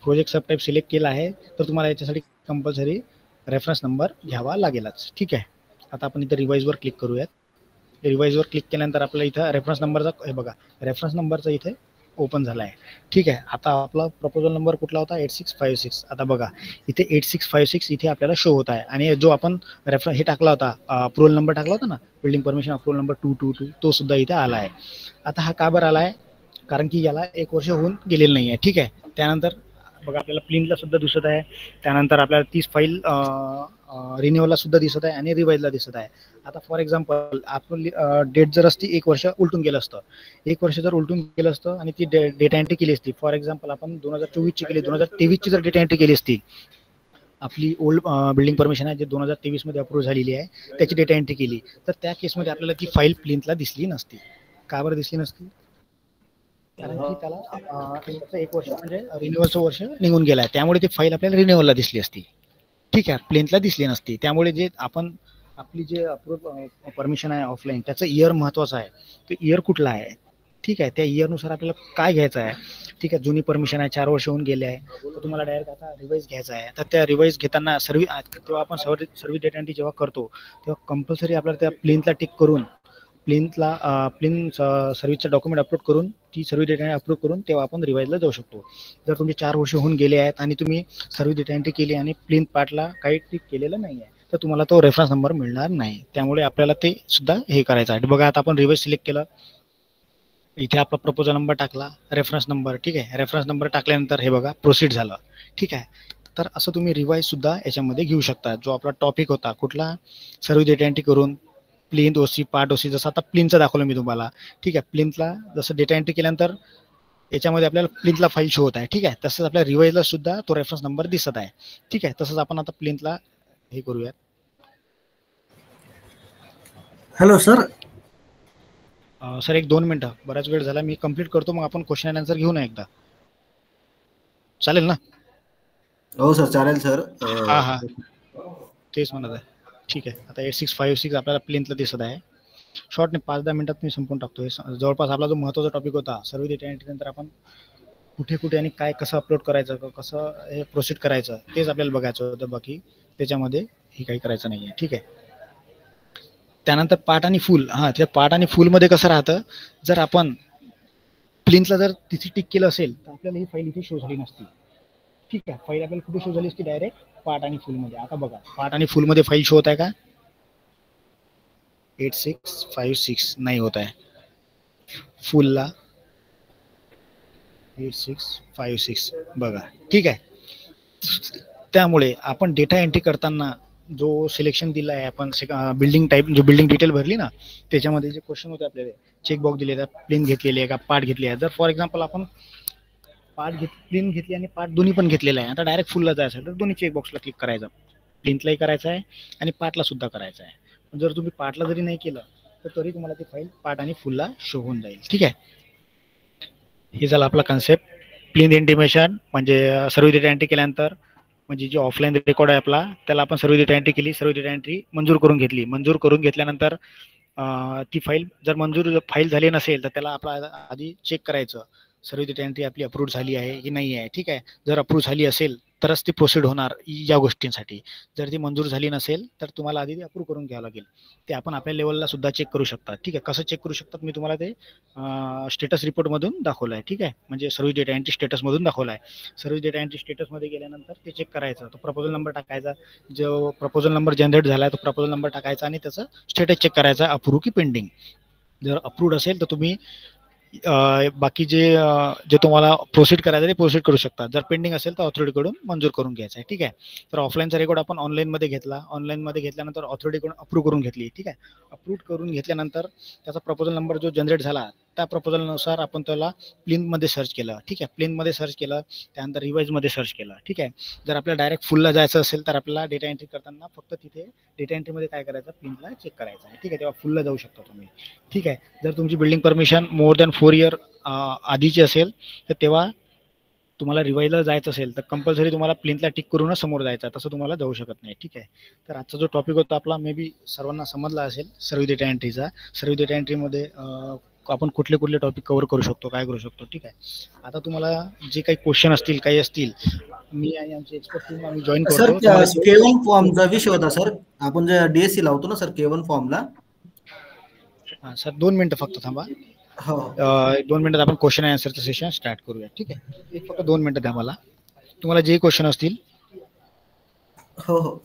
प्रोजेक्ट सब टाईप सिलेक्ट केला आहे तर तुम्हाला याच्यासाठी कंपल्सरी रेफरन्स नंबर घ्यावा लागेलच. ठीक आहे, आता आपण इथे रिवाइजवर क्लिक करूयात. रिवाइजवर क्लिक केल्यानंतर आपल्याला इथं रेफरन्स नंबरचा, हे बघा रेफरन्स नंबरचा इथे ओपन झाला आहे. ठीक आहे, आता आपला प्रपोजल नंबर कुठला होता? 8656. आता बघा इथे 8656 इथे आपल्याला शो होत आहे. आणि जो आपण हे टाकला होता, अप्रूव्हल नंबर टाकला होता ना, बिल्डिंग परमिशन अप्रूव्हल नंबर 222, तो सुद्धा इथे आला आहे. आता हा का बरं आला आहे? कारण की याला 1 वर्ष होऊन गेलेलं नाही आहे. ठीक आहे, त्यानंतर बघा आपल्याला प्लिंथला सुद्धा दिसत आहे, त्यानंतर आपल्याला 30 फाईल रिन्युअलला सुद्धा दिसत आहे आणि रिवाइजला दिसत आहे. आता फॉर एक्झाम्पल आपली डेट जर असती 1 वर्ष उलटून गेलं असतं, 1 वर्ष जर उलटून गेलं असतं आणि ती डेटा एंट्री केली असती, फॉर एक्झाम्पल आपण 2024ची केली, 2023ची जर डेटा एंट्री केली असती, आपली ओल्ड बिल्डिंग परमिशन आहे जे 2023 मध्ये अप्रूव्ह झालेली आहे, त्याची डेटा एंट्री केली, तर त्या केसमध्ये आपल्याला ती फाईल प्लिंथला दिसली नसती. का बरं दिसली नसती? कारण की त्याला 1 वर्ष म्हणजे रिन्युअलचं वर्ष निघून गेलं आहे, त्यामुळे ती फाईल आपल्याला रिन्युअलला दिसली असती. ठीक आहे, प्लिंथला दिसली नसती. त्यामुळे जे आपण आपली जे अप्रूव्ह परमिशन आहे ऑफलाईन, त्याचं इयर महत्त्वाचं आहे. तो इयर कुठला आहे? ठीक आहे, त्या इयरनुसार आपल्याला काय घ्यायचं आहे. ठीक आहे, जुनी परमिशन आहे, 4 वर्ष होऊन गेले आहे, तर तुम्हाला डायरेक्ट आता रिवाइज घ्यायचा आहे. तर त्या रिवाइज घेताना तेव्हा आपण सर्व डेटा एंट्री जेव्हा करतो तेव्हा कंपल्सरी आपल्याला त्या प्लिंथला टिक करून प्लिंथ सर्व्हिसचं डॉक्युमेंट अपलोड करून ती सर्व डेटा अप्रूव्ह करून तेव्हा आपण रिवाइजला जाऊ शकतो. जर तुमचे 4 वर्ष होऊन गेले आहेत आणि तुम्ही सर्व डेटा एंट्री केली आणि प्लिंथ पार्टला काही टिक केलेलं नाही आहे, तर तुम्हाला तो रेफरन्स नंबर मिळणार नाही. त्यामुळे आपल्याला ते सुद्धा हे करायचं आहे. बघा आता आपण रिवाइज सिलेक्ट केलं, इथे आपला प्रपोजल नंबर टाकला, रेफरन्स नंबर. ठीक आहे, रेफरन्स नंबर टाकल्यानंतर हे बघा प्रोसीड झालं. ठीक आहे, तर असं तुम्ही रिवाइज सुद्धा याच्यामध्ये घेऊ शकता. जो आपला टॉपिक होता कुठला, सर्व डेटा एंट्री करून प्लिंथ ओसी, पार्ट ओसी, जसं आता प्लिंथचं दाखवलं मी तुम्हाला. ठीक आहे, प्लिंथला जसं डेटा एंट्री केल्यानंतर याच्यामध्ये आपल्याला प्लिंथला फाईल शो होत आहे. ठीक आहे, तसंच आपल्या रिवाइजला सुद्धा तो रेफरन्स नंबर दिसत आहे. ठीक आहे, तसंच आपण आता प्लिंथला हे करूयात. Hello sir. सर 1-2 मिनिटं, बराच वेळ झाला, मी कंप्लीट करतो, मग आपण क्वेश्चन अँड आन्सर घेऊ ना एकदा, चालेल ना? हो सर, चालेल सर. हा तेच म्हणत आहे. ठीक आहे. आता 8656 आपल्याला प्लेनला दिसत आहे. शॉर्टने 5-10 मिनिटात मी संपून टाकतो. हे जवळपास आपला जो महत्त्वाचा टॉपिक होता सर्व डेटा एंट्री नंतर आपण कुठे कुठे आणि काय कसं अपलोड करायचं, कसं हे प्रोसीड करायचं तेच आपल्याला बघायचं होतं. बाकी त्याच्यामध्ये हे काही करायचं नाही आहे. ठीक आहे. त्यानंतर पार्ट आणि फुल. त्या पार्ट आणि फुलमध्ये कसं राहतं, जर आपण प्लिंथला जर तिथे टिक केलं असेल तर आपल्याला ही फाईल इथे शो झाली नसती. ठीक आहे. फाईल आपल्याला कुठे शो झाली असती, डायरेक्ट पार्ट आणि फुलमध्ये. आता बघा पार्ट आणि फुलमध्ये फाईल शो होत आहे का? 8656 नाही होत आहे. फुलला 8656 बघा. ठीक आहे. त्यामुळे आपण डेटा एंट्री करताना जो सिलेक्शन दिला आहे आपण बिल्डिंग टाईप जो बिल्डिंग डिटेल भरली ना त्याच्यामध्ये जे क्वेश्चन होते आपल्याला चेकबॉक्स दिले आहेत, प्लेन घेतलेली आहे का पार्ट घेतली आहे. जर फॉर एक्झाम्पल आपण प्लेन घेतली आणि पार्ट दोन्ही पण घेतलेला आहे, आता डायरेक्ट फुलला जायचं तर दोन्ही चेकबॉक्सला क्लिक करायचं. प्लेनलाही करायचं आहे आणि पार्टला सुद्धा करायचं आहे. जर तुम्ही पार्टला जरी नाही केलं तर तरी तुम्हाला ती फाईल पार्ट आणि फुलला शो होऊन जाईल. ठीक आहे. हे झालं आपला कन्सेप्ट. प्लेन इंटिमेशन म्हणजे सर्व डेटा एंट्री केल्यानंतर म्हणजे जे ऑफलाईन रेकॉर्ड आहे आपला त्याला आपण सर्व डेटा एंट्री केली, सर्व डेटा एंट्री मंजूर करून घेतली. मंजूर करून घेतल्यानंतर ती फाईल जर मंजूर फाईल झाली नसेल तर त्याला आपला आधी चेक करायचं सर्व डेटा एंट्री आपली अप्रूव्ह झाली आहे की नाही आहे. ठीक आहे. जर अप्रूव्ह झाली असेल तरच ती प्रोसीड होणार या गोष्टींसाठी. जर ती मंजूर झाली नसेल तर तुम्हाला आधी ती अप्रूव्ह करून घ्यावं लागेल. ते आपण आपल्या लेवलला सुद्धा चेक करू शकता. ठीक आहे. कसं चेक करू शकतात मी तुम्हाला ते स्टेटस रिपोर्टमधून दाखवलं आहे. ठीक आहे. म्हणजे सर्व डेटा एंट्री स्टेटसमधून दाखवलं आहे. सर्व डेटा एंट्री स्टेटसमध्ये गेल्यानंतर ते चेक करायचं. तो प्रपोजल नंबर टाकायचा, जो प्रपोजल नंबर जनरेट झाला आहे तो प्रपोजल नंबर टाकायचा आणि त्याचं स्टेटस चेक करायचा अप्रूव्ह की पेंडिंग. जर अप्रूव्ड असेल तर तुम्ही बाकी जे तुम्हाला प्रोसीड करायचं ते प्रोसीड करू शकता. जर पेंडिंग असेल तर ऑथॉरिटीकडून मंजूर करून घ्यायचं आहे. ठीक आहे. तर ऑफलाईनचा रेकॉर्ड आपण ऑनलाईनमध्ये घेतला, ऑनलाईनमध्ये घेतल्यानंतर ऑथॉरिटीकडून अप्रूव्ह करून घेतली. ठीक आहे. अप्रूव्ह करून घेतल्यानंतर त्याचा प्रपोजल नंबर जो जनरेट झाला त्या प्रपोजलनुसार आपण त्याला प्लेनमध्ये सर्च केलं. ठीक आहे. प्लेनमध्ये सर्च केलं, त्यानंतर रिवाइजमध्ये सर्च केलं. ठीक आहे. जर आपल्याला डायरेक्ट फुलला जायचं असेल तर आपल्याला डेटा एंट्री करताना फक्त तिथे डेटा एंट्रीमध्ये काय करायचं, प्लेनला चेक करायचं आहे. ठीक आहे. तेव्हा फुलला जाऊ शकता तुम्ही. ठीक आहे. जर तुमची building permission more than 4 year आधीची असेल तर तेव्हा तुम्हाला रिवाइजला जायचं असेल तर कंपल्सरी तुम्हाला प्लेनला टिक करूनच समोर जायचं, तसं तुम्हाला जाऊ शकत नाही. ठीक आहे. तर आजचा जो टॉपिक होता आपला मे बी सर्वांना समजला असेल सर्व डेटा एंट्रीचा. सर्व डेटा एंट्रीमध्ये आपण कुठले कुठले टॉपिक कव्हर करू शकतो, काय करू शकतो. ठीक आहे. आता तुम्हाला जे काही क्वेश्चन असतील काही असतील मी आणि आमची एक्सपर्ट टीम आम्ही जॉईन सर करतो. K1 फॉर्मचा विषय होता सर. आपण जे DSC लावतो ना सर K1 फॉर्मला. सर 2 मिनिटं फक्त थांबा. हो. 2 मिनिटात आपण क्वेश्चन आन्सरचं सेशन स्टार्ट करूया. ठीक आहे. फक्त 2 मिनिटं द्या मला. तुम्हाला जे क्वेश्चन असतील. हो.